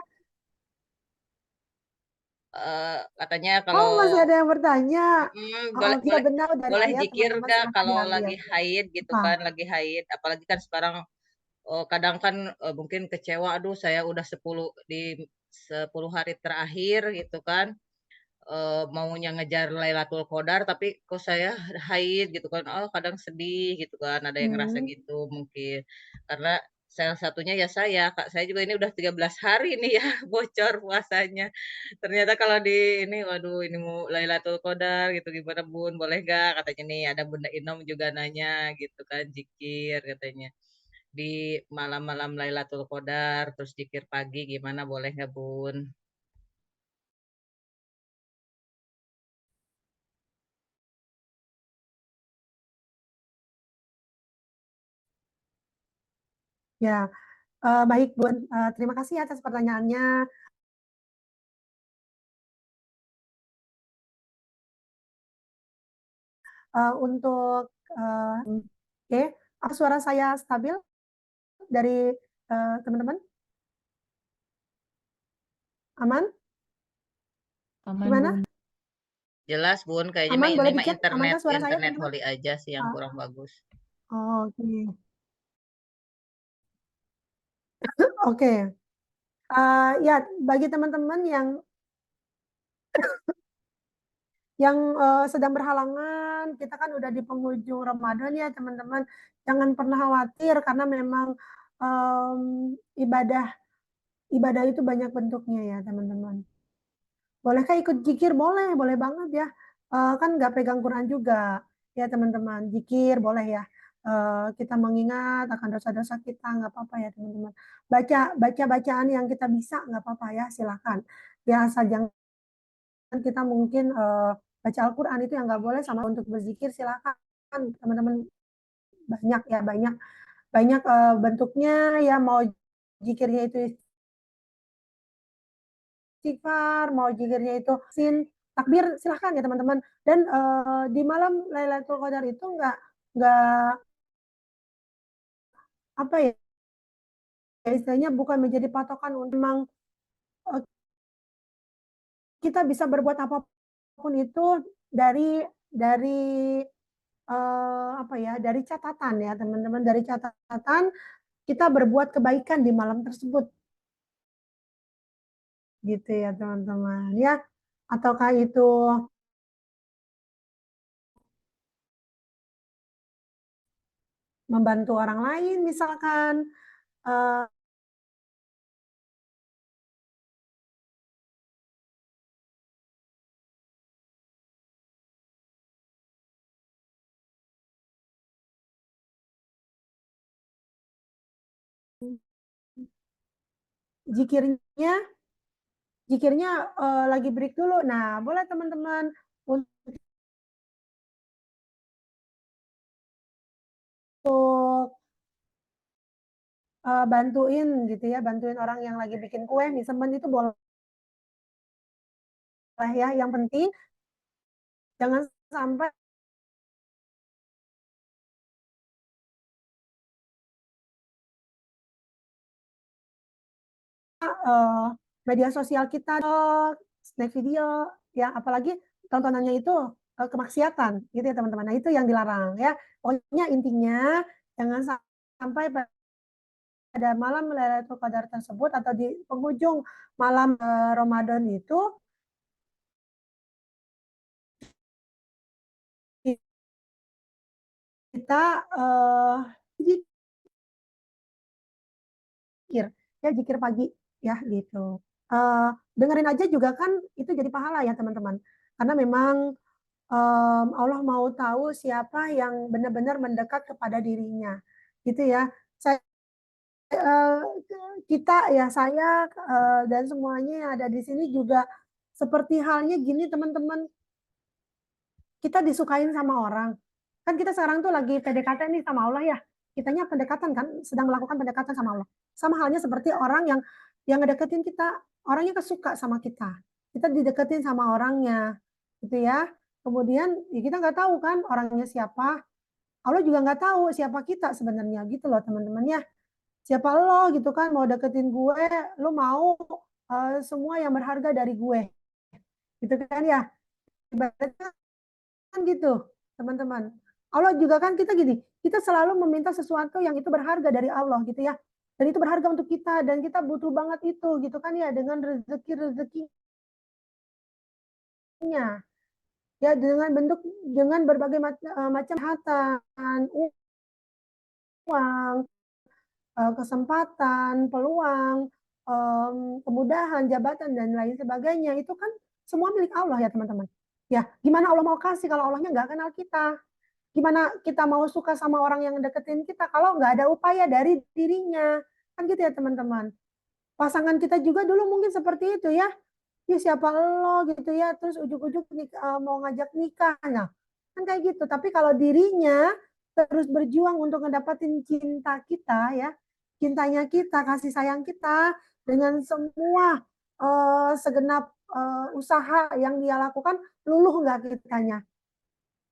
S2: Katanya
S1: Oh,
S2: kalau
S1: masih ada yang bertanya. Oh,
S2: boleh
S1: iya
S2: boleh
S1: benar dari
S2: boleh
S1: ayah
S2: zikir
S1: teman-teman
S2: nggak
S1: silahkan
S2: kalau
S1: diambil.
S2: lagi haid gitu
S1: Apa?
S2: kan, lagi haid. Apalagi kan sekarang kadang kan mungkin kecewa, aduh saya udah 10 hari terakhir gitu kan, maunya ngejar Lailatul Qadar tapi kok saya haid gitu kan, oh kadang sedih gitu kan, ada yang ngerasa
S1: Hmm.
S2: gitu mungkin. Karena salah satunya ya saya, Kak saya juga ini udah 13 hari nih ya bocor puasanya. Ternyata kalau di ini, waduh ini mau Lailatul Qadar gitu, gimana Bun, boleh nggak? Katanya nih ada Bunda Inom juga nanya gitu kan, zikir katanya. Di malam-malam Lailatul Qadar, terus zikir pagi gimana boleh nggak Bun?
S1: Ya, baik Bun. Terima kasih atas pertanyaannya. Untuk oke, apa suara saya stabil dari teman-teman? Aman? Gimana?
S2: Jelas Bun, kayaknya
S1: Aman?
S2: ini
S1: Boleh
S2: mah
S1: dicek?
S2: internet
S1: Amankah suara saya
S2: internet
S1: teman-teman?
S2: Holly aja sih yang kurang bagus.
S1: Oke. Oke. Ya, bagi teman-teman yang sedang berhalangan, kita kan udah di penghujung Ramadan ya teman-teman. Jangan pernah khawatir karena memang ibadah itu banyak bentuknya ya teman-teman. Bolehkah ikut zikir? Boleh, boleh banget ya. Kan nggak pegang Quran juga ya teman-teman. Zikir boleh ya. Kita mengingat akan dosa-dosa kita nggak apa-apa ya teman-teman. Baca bacaan yang kita bisa nggak apa-apa ya, silakan. Ya asal jangan kita mungkin baca Al-Quran itu yang nggak boleh, sama untuk berzikir silakan teman-teman banyak ya, banyak bentuknya ya, mau zikirnya itu istighfar, mau zikirnya itu sin takbir, silahkan ya teman-teman. Dan di malam Lailatul Qadar itu nggak apa ya, istilahnya bukan menjadi patokan untuk memang kita bisa berbuat apapun itu dari apa ya, dari catatan ya teman-teman, dari catatan kita berbuat kebaikan di malam tersebut, gitu ya teman-teman ya. Ataukah itu membantu orang lain misalkan, uh, zikirnya lagi break dulu. Nah, boleh teman-teman untuk bantuin gitu ya, bantuin orang yang lagi bikin kue, misalnya itu boleh ya. Yang penting jangan sampai media sosial kita snack video ya, apalagi tontonannya itu kemaksiatan gitu ya teman-teman. Nah, itu yang dilarang ya. Pokoknya intinya jangan sampai pada malam Lailatul Qadar tersebut atau di penghujung malam Ramadan itu kita zikir ya, zikir pagi ya gitu. Dengerin aja juga kan itu jadi pahala ya teman-teman, karena memang Allah mau tahu siapa yang benar-benar mendekat kepada dirinya gitu ya. Saya kita ya, saya dan semuanya yang ada di sini juga seperti halnya gini teman-teman, kita disukain sama orang. Kan kita sekarang tuh lagi PDKT nih sama Allah ya. Kitanya pendekatan kan, sedang melakukan pendekatan sama Allah. Sama halnya seperti orang yang ngedeketin kita, orangnya kesuka sama kita. Kita dideketin sama orangnya, gitu ya. Kemudian ya kita nggak tahu kan orangnya siapa. Allah juga nggak tahu siapa kita sebenarnya, gitu loh teman-teman ya. Siapa lo gitu kan, mau deketin gue, lo mau semua yang berharga dari gue, gitu kan ya. Ibaratnya kan gitu teman-teman. Allah juga kan kita gini, kita selalu meminta sesuatu yang itu berharga dari Allah gitu ya, dan itu berharga untuk kita dan kita butuh banget itu gitu kan ya, dengan rezeki-rezekinya ya, dengan berbagai macam kesehatan, uang, kesempatan, peluang, kemudahan, jabatan dan lain sebagainya, itu kan semua milik Allah ya teman-teman. Ya, gimana Allah mau kasih kalau Allahnya nggak kenal kita? Gimana kita mau suka sama orang yang deketin kita kalau nggak ada upaya dari dirinya? Kan gitu ya teman-teman. Pasangan kita juga dulu mungkin seperti itu ya. Ya siapa lo gitu ya, terus ujuk-ujuk mau ngajak nikah. Nah, kan kayak gitu. Tapi kalau dirinya terus berjuang untuk ngedapatin cinta kita ya, cintanya kita, kasih sayang kita dengan semua segenap usaha yang dia lakukan, luluh nggak kitanya.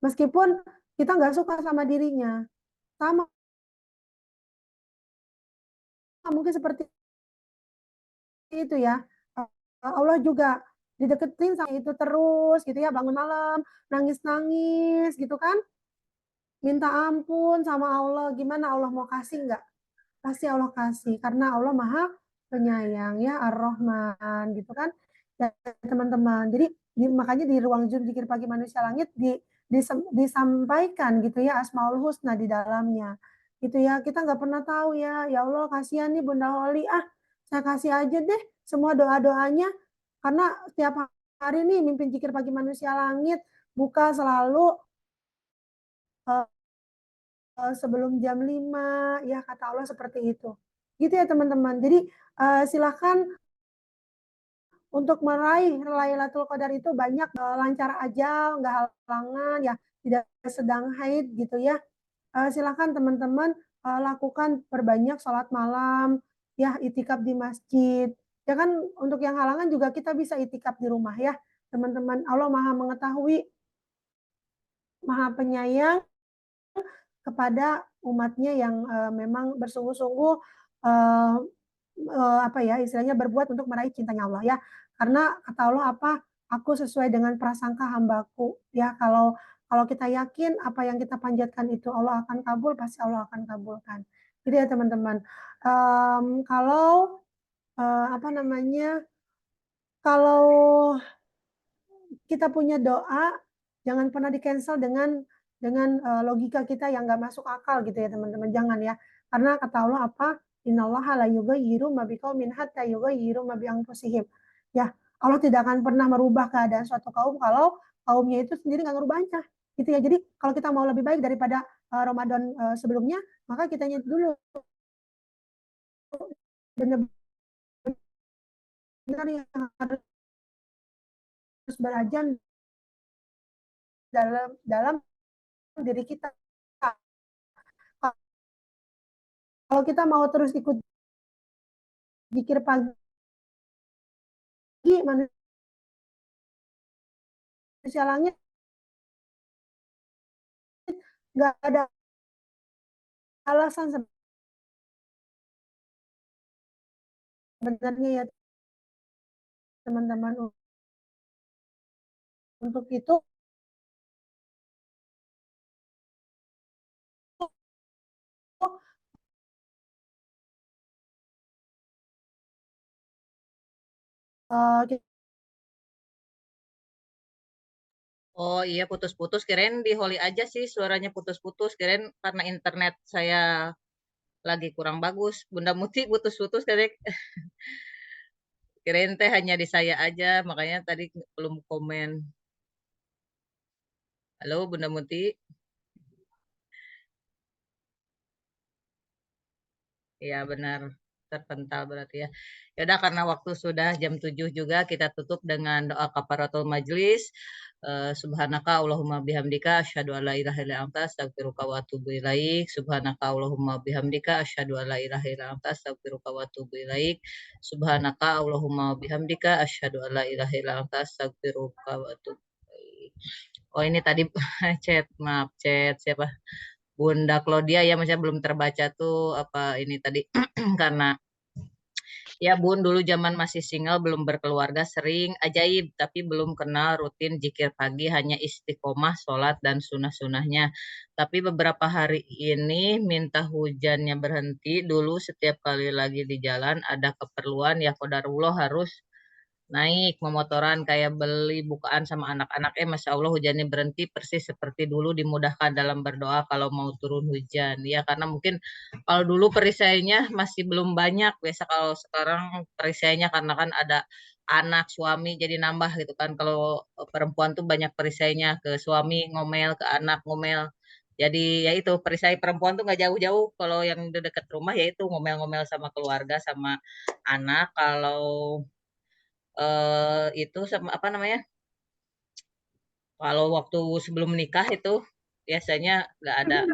S1: Meskipun kita nggak suka sama dirinya. Sama mungkin seperti itu ya. Allah juga dideketin sama itu terus gitu ya, bangun malam, nangis-nangis gitu kan. Minta ampun sama Allah, gimana Allah mau kasih nggak? Pasti Allah kasih, karena Allah Maha Penyayang ya, Ar-Rahman gitu kan. Dan teman-teman, jadi makanya di ruang Zoom Zikir Pagi Manusia Langit disampaikan gitu ya Asmaul Husna di dalamnya. Gitu ya, kita nggak pernah tahu ya, ya Allah kasihan nih Bunda Holi, saya kasih aja deh semua doa-doanya, karena setiap hari nih mimpin Zikir Pagi Manusia Langit, buka selalu sebelum jam 5 ya, kata Allah seperti itu. Gitu ya teman-teman. Jadi silahkan untuk meraih Lailatul Qadar itu banyak, lancar aja, nggak halangan ya, tidak sedang haid gitu ya. silakan teman-teman lakukan perbanyak sholat malam, ya itikaf di masjid. Ya kan untuk yang halangan juga kita bisa itikaf di rumah ya, teman-teman. Allah Maha mengetahui, Maha penyayang kepada umatnya yang memang bersungguh-sungguh apa ya istilahnya berbuat untuk meraih cintanya Allah ya. Karena kata Allah apa? Aku sesuai dengan prasangka hambaku ya. Kalau kita yakin apa yang kita panjatkan itu Allah akan kabul, pasti Allah akan kabulkan. Jadi ya teman-teman, kalau apa namanya, kalau kita punya doa, jangan pernah di cancel dengan logika kita yang nggak masuk akal gitu ya teman-teman, jangan ya. Karena kata Allah apa? Innallaha la yughayyiru ma biqaumin hatta yughayyiru ma bi anfusihim. Ya, Allah tidak akan pernah merubah keadaan suatu kaum kalau kaumnya itu sendiri nggak ngerubahnya. Gitu ya. Jadi kalau kita mau lebih baik daripada Ramadan sebelumnya, maka kitanya dulu benar-benar yang harus berajan dalam diri kita. Kalau kita mau terus ikut zikir pagi, manusia langit nggak ada alasan sebenarnya ya teman-teman untuk itu. Kita
S2: Oh iya putus-putus, kirain di Holly aja sih suaranya putus-putus, kirain karena internet saya lagi kurang bagus. Bunda Muti putus-putus kirain teh hanya di saya aja, makanya tadi belum komen. Halo Bunda Muti. Iya benar, terpental berarti ya. Ya udah karena waktu sudah jam 7 juga kita tutup dengan doa kafaratul majlis. Subhanaka Allahumma bihamdika asyhadu an la ilaha illa anta astaghfiruka wa atubu ilaik. Subhanaka Allahumma bihamdika asyhadu an la ilaha illa anta astaghfiruka wa atubu ilaik. Subhanaka Allahumma bihamdika asyhadu an la ilaha illa anta astaghfiruka wa atubu ilaik. Oh ini tadi chat, maaf chat siapa? Bunda Claudia ya, masih belum terbaca tuh apa ini tadi karena ya Bun dulu zaman masih single belum berkeluarga sering ajaib tapi belum kenal rutin zikir pagi hanya istiqomah sholat dan sunah-sunahnya. Tapi beberapa hari ini minta hujannya berhenti dulu setiap kali lagi di jalan ada keperluan ya qadarullah harus naik memotoran kayak beli bukaan sama anak-anak Masya Allah hujannya berhenti persis seperti dulu dimudahkan dalam berdoa kalau mau turun hujan ya karena mungkin kalau dulu perisainya masih belum banyak biasa kalau sekarang perisainya karena kan ada anak suami jadi nambah gitu kan kalau perempuan tuh banyak perisainya ke suami ngomel ke anak ngomel jadi ya itu perisai perempuan tuh nggak jauh-jauh kalau yang di dekat rumah ya itu ngomel-ngomel sama keluarga sama anak kalau itu sama apa namanya? Kalau waktu sebelum menikah itu biasanya nggak ada.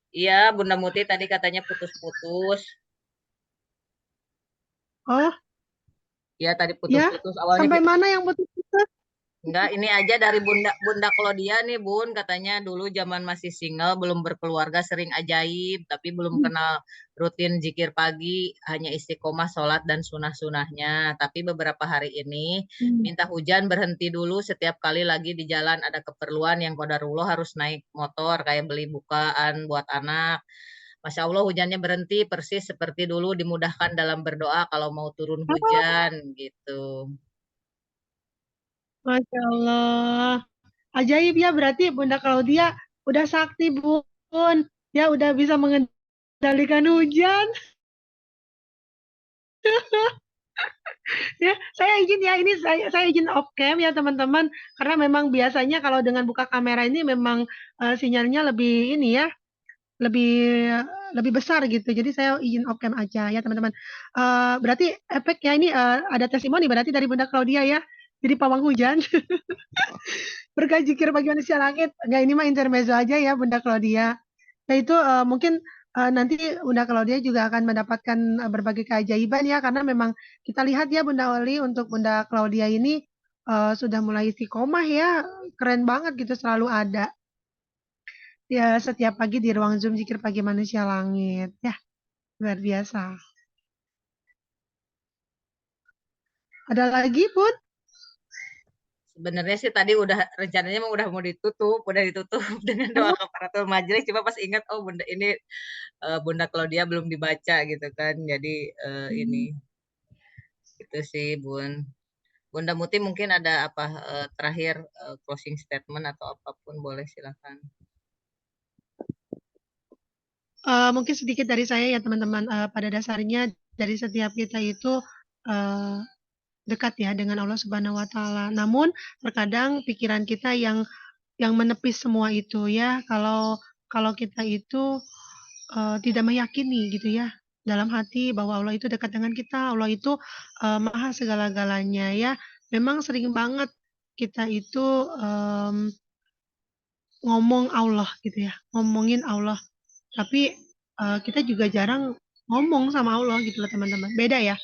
S2: Iya, Bunda Muti tadi katanya putus-putus.
S1: Oh
S2: Iya tadi
S1: ya,
S2: putus-putus. Awalnya
S1: sampai mana yang putus-putus?
S2: enggak, ini aja dari Bunda Claudia nih Bun, katanya dulu zaman masih single, belum berkeluarga sering ajaib, tapi belum kenal rutin zikir pagi, hanya istiqomah sholat dan sunah-sunahnya. Tapi beberapa hari ini minta hujan berhenti dulu setiap kali lagi di jalan ada keperluan yang qadarullah harus naik motor kayak beli bukaan buat anak. Masya Allah hujannya berhenti persis seperti dulu dimudahkan dalam berdoa kalau mau turun hujan gitu.
S1: Masya Allah. Ajaib ya berarti Bunda Claudia udah sakti Bun. Ya udah bisa mengendalikan hujan. Ya, saya izin ya ini saya izin off cam ya teman-teman karena memang biasanya kalau dengan buka kamera ini memang sinyalnya lebih ini ya, lebih lebih besar gitu. Jadi saya izin off cam aja ya teman-teman. Berarti efeknya ini ada testimoni berarti dari Bunda Claudia ya. Jadi pawang hujan. Berkah zikir bagi manusia langit. Enggak ini mah intermezzo aja ya Bunda Claudia. Ya itu mungkin nanti Bunda Claudia juga akan mendapatkan berbagai keajaiban ya, karena memang kita lihat ya Bunda Oli, untuk Bunda Claudia ini sudah mulai istiqomah ya, keren banget gitu, selalu ada ya setiap pagi di ruang Zoom Zikir Pagi Manusia Langit ya, luar biasa. Ada lagi Bun?
S2: Sebenarnya sih tadi rencananya udah mau ditutup dengan doa kafaratul majelis. Cuma pas ingat, oh Bunda ini Bunda Claudia belum dibaca gitu kan. Jadi ini itu sih Bun. Bunda Muti mungkin ada apa terakhir closing statement atau apapun boleh silakan.
S1: Mungkin sedikit dari saya ya teman-teman. Pada dasarnya dari setiap kita itu dekat ya dengan Allah Subhanahu Wa Taala. Namun terkadang pikiran kita yang menepis semua itu ya. Kalau kita itu tidak meyakini gitu ya dalam hati bahwa Allah itu dekat dengan kita, Allah itu maha segala-galanya ya. Memang sering banget kita itu ngomong Allah gitu ya, ngomongin Allah. Tapi kita juga jarang ngomong sama Allah gitu loh teman-teman. Beda ya.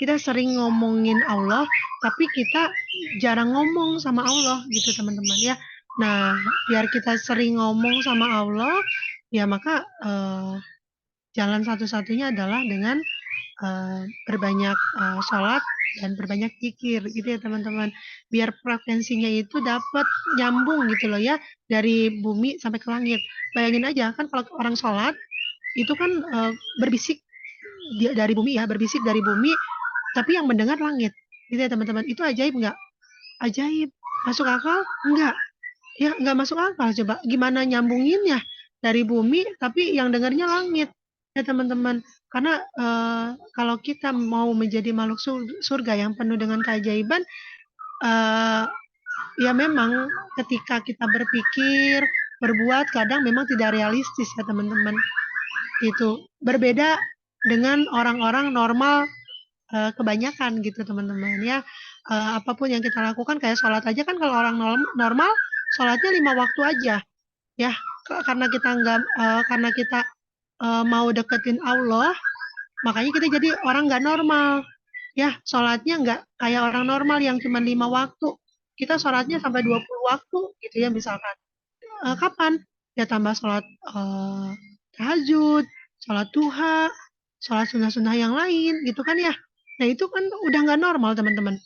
S1: Kita sering ngomongin Allah, tapi kita jarang ngomong sama Allah gitu teman-teman ya. Nah, biar kita sering ngomong sama Allah, ya maka jalan satu-satunya adalah dengan berbanyak sholat dan berbanyak zikir gitu ya teman-teman. Biar frekuensinya itu dapat nyambung gitu loh ya, dari bumi sampai ke langit. Bayangin aja kan kalau orang sholat itu kan berbisik dari bumi ya, berbisik dari bumi, tapi yang mendengar langit gitu ya teman-teman. Itu ajaib nggak? Ajaib. Masuk akal? Enggak. Ya nggak masuk akal. Coba gimana nyambunginnya dari bumi tapi yang dengarnya langit ya teman-teman. Karena kalau kita mau menjadi makhluk surga yang penuh dengan keajaiban, ya memang ketika kita berpikir, berbuat kadang memang tidak realistis ya teman-teman. Itu berbeda dengan orang-orang normal kebanyakan gitu teman-teman ya. Apapun yang kita lakukan kayak sholat aja kan, kalau orang normal sholatnya 5 waktu aja ya. Karena kita mau deketin Allah, makanya kita jadi orang nggak normal ya. Sholatnya nggak kayak orang normal yang cuma 5 waktu, kita sholatnya sampai 20 waktu gitu ya misalkan. Kapan ya tambah sholat tahajud, sholat duha, sholat sunnah-sunnah yang lain gitu kan ya. Nah itu kan udah nggak normal teman-teman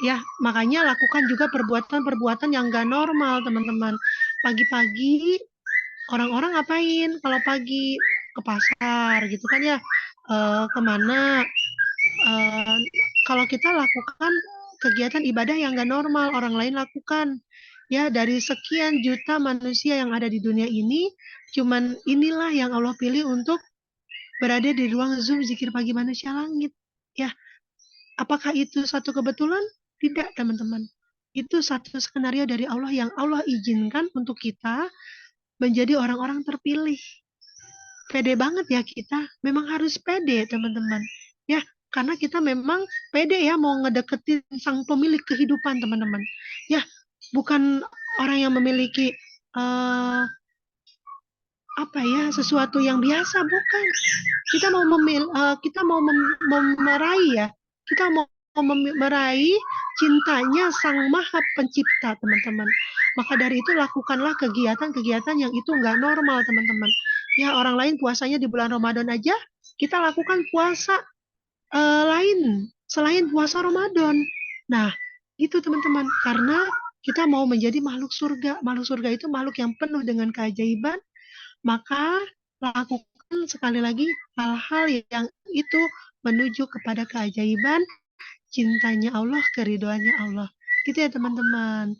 S1: ya. Makanya lakukan juga perbuatan-perbuatan yang nggak normal teman-teman. Pagi-pagi orang-orang ngapain kalau pagi? Ke pasar gitu kan ya, kemana. Kalau kita lakukan kegiatan ibadah yang nggak normal, orang lain lakukan ya. Dari sekian juta manusia yang ada di dunia ini, cuman inilah yang Allah pilih untuk berada di ruang Zoom Zikir Pagi Manusia Langit ya. Apakah itu satu kebetulan? Tidak teman-teman. Itu satu skenario dari Allah yang Allah izinkan untuk kita menjadi orang-orang terpilih. Pede banget ya kita, memang harus pede teman-teman ya, karena kita memang pede ya mau ngedeketin sang pemilik kehidupan teman-teman ya. Bukan orang yang memiliki apa ya, sesuatu yang biasa, bukan. Kita mau meraih ya, kita mau meraih cintanya sang maha pencipta teman-teman. Maka dari itu lakukanlah kegiatan-kegiatan yang itu nggak normal teman-teman ya. Orang lain puasanya di bulan Ramadan aja, kita lakukan puasa lain selain puasa Ramadan. Nah itu teman-teman, karena kita mau menjadi makhluk surga. Makhluk surga itu makhluk yang penuh dengan keajaiban. Maka lakukan sekali lagi hal-hal yang itu menuju kepada keajaiban, cintanya Allah, keridhoannya Allah. Gitu ya teman-teman.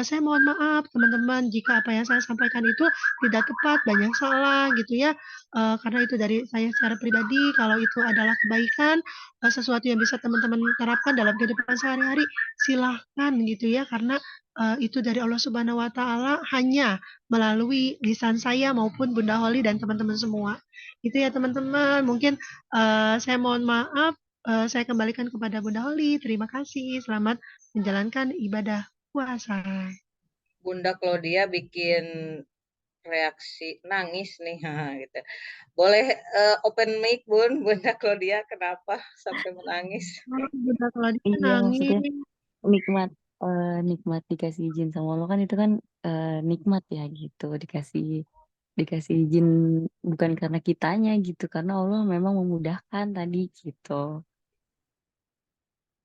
S1: Saya mohon maaf teman-teman jika apa yang saya sampaikan itu tidak tepat, banyak salah gitu ya. Karena itu dari saya secara pribadi. Kalau itu adalah kebaikan, sesuatu yang bisa teman-teman terapkan dalam kehidupan sehari-hari, silahkan gitu ya. Karena itu dari Allah Subhanahu Wa Taala, hanya melalui lisan saya maupun Bunda Holly dan teman-teman semua. Gitu ya teman-teman. Mungkin saya mohon maaf. Saya kembalikan kepada Bunda Holly. Terima kasih. Selamat menjalankan ibadah puasa.
S2: Bunda Claudia bikin reaksi nangis nih, gitu. Boleh open mic Bun, Bunda Claudia, kenapa sampai menangis?
S5: Bunda Claudia
S6: Iya, maksudnya
S5: nangis.
S6: nikmat nikmat dikasih izin sama Allah kan itu kan nikmat ya gitu dikasih izin bukan karena kitanya gitu karena Allah memang memudahkan tadi gitu.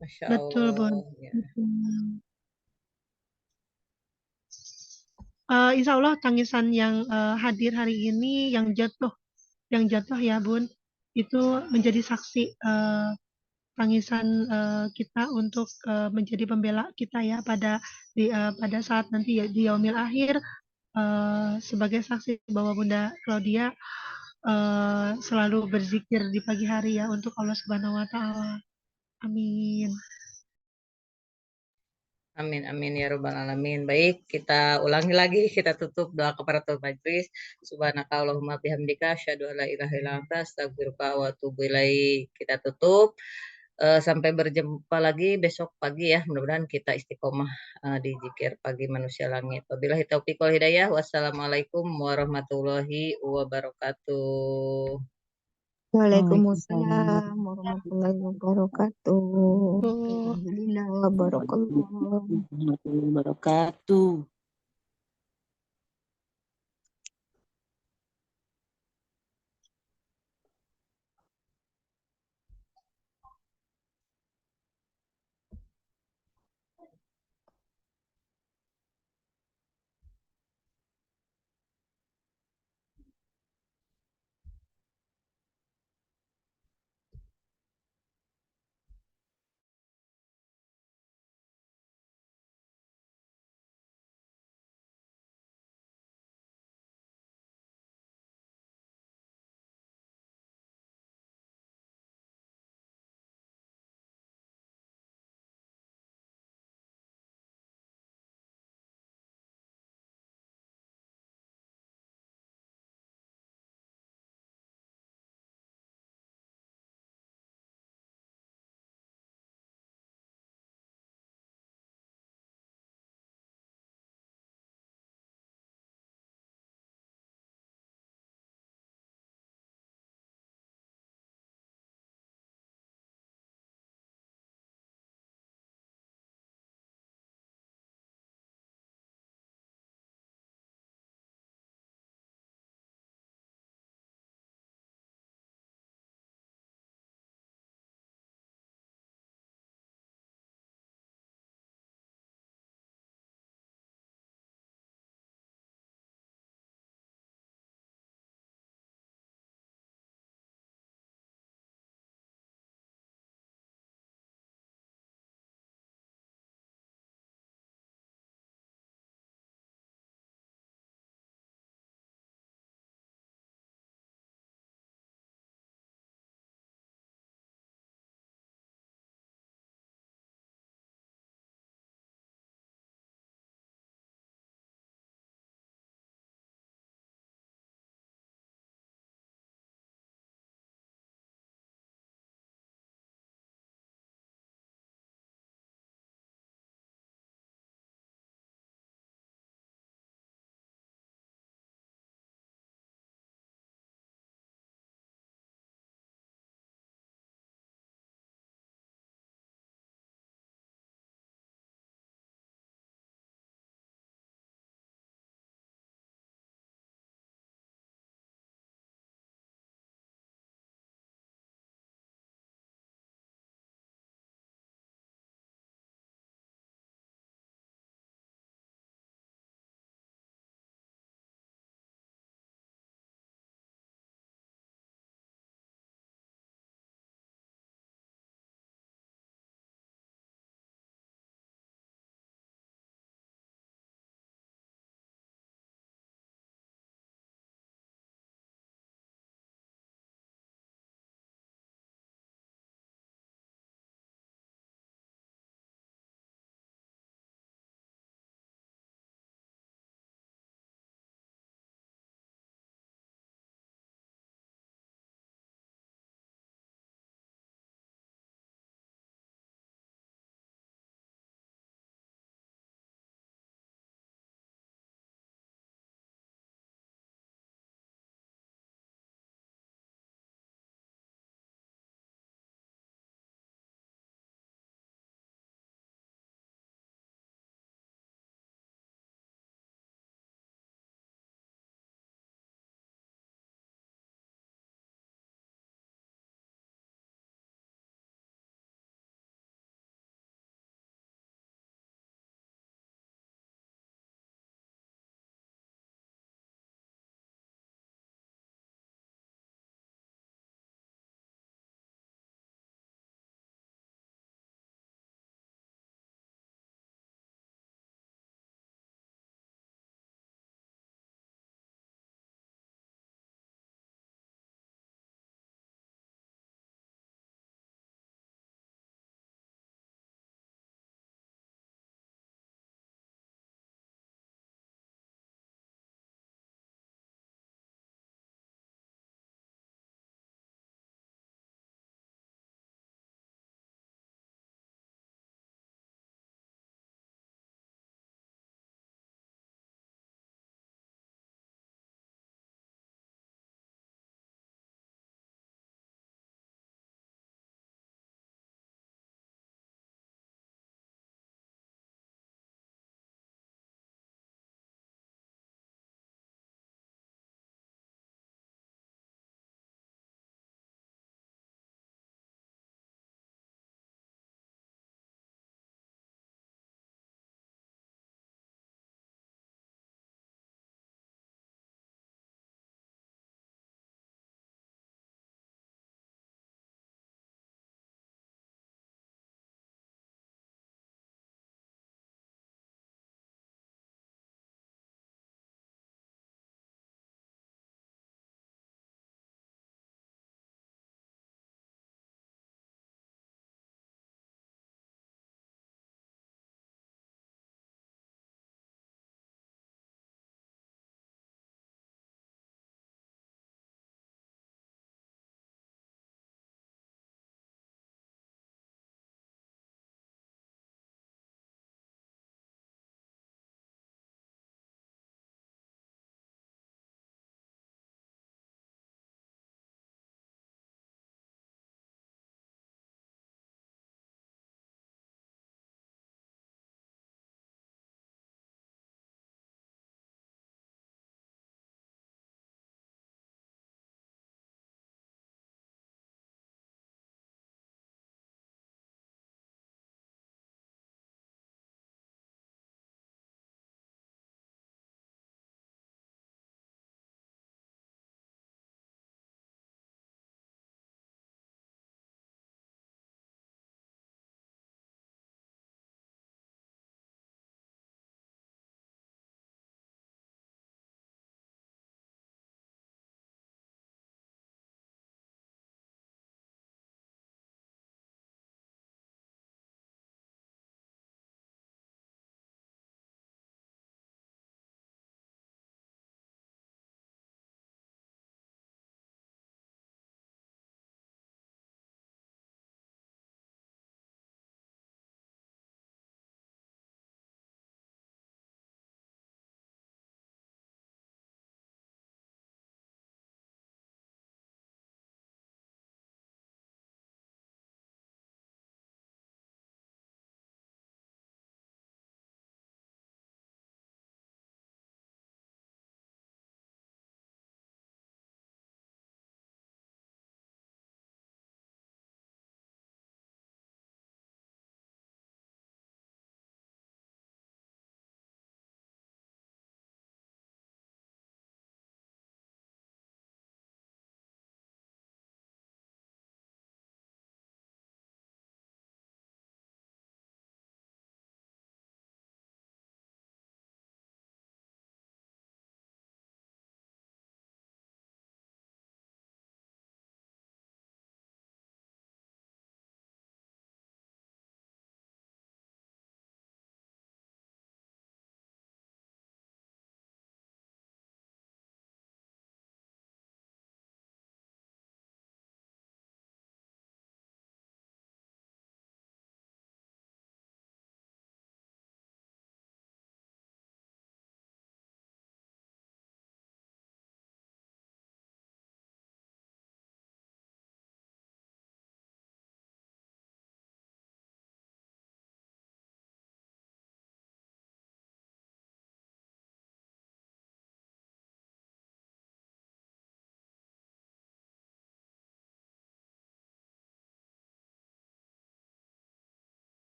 S2: Masya
S5: Betul, Bun.
S2: Allah. Ya.
S5: Betul. Insya Allah tangisan yang hadir hari ini yang jatuh ya Bun, itu menjadi saksi tangisan kita untuk menjadi pembela kita ya pada saat nanti ya di yaumil akhir, sebagai saksi bahwa Bunda Claudia selalu berzikir di pagi hari ya untuk Allah Subhanahu wa Ta'ala. Amin.
S2: Amin, amin ya robbal alamin. Baik, kita ulangi lagi, kita tutup doa kafaratul majlis. Subhanaka Allahumma bihamdika asyhadu an la ilaha illa anta astaghfiruka wa atubu ilaik. Kita tutup. Sampai berjumpa lagi besok pagi ya. Mudah-mudahan kita istiqomah di zikir pagi manusia langit. Wabillahi taufiq wal hidayah. Wassalamualaikum warahmatullahi wabarakatuh.
S3: Waalaikumsalam warahmatullahi wabarakatuh.
S5: Oh.
S3: Alhamdulillah, barakallah.
S6: Warahmatullahi wabarakatuh.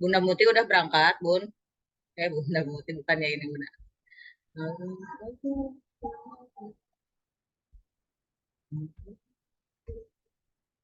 S2: Bunda Muti udah berangkat, Bun. Bunda Muti bukannya ini Bunda.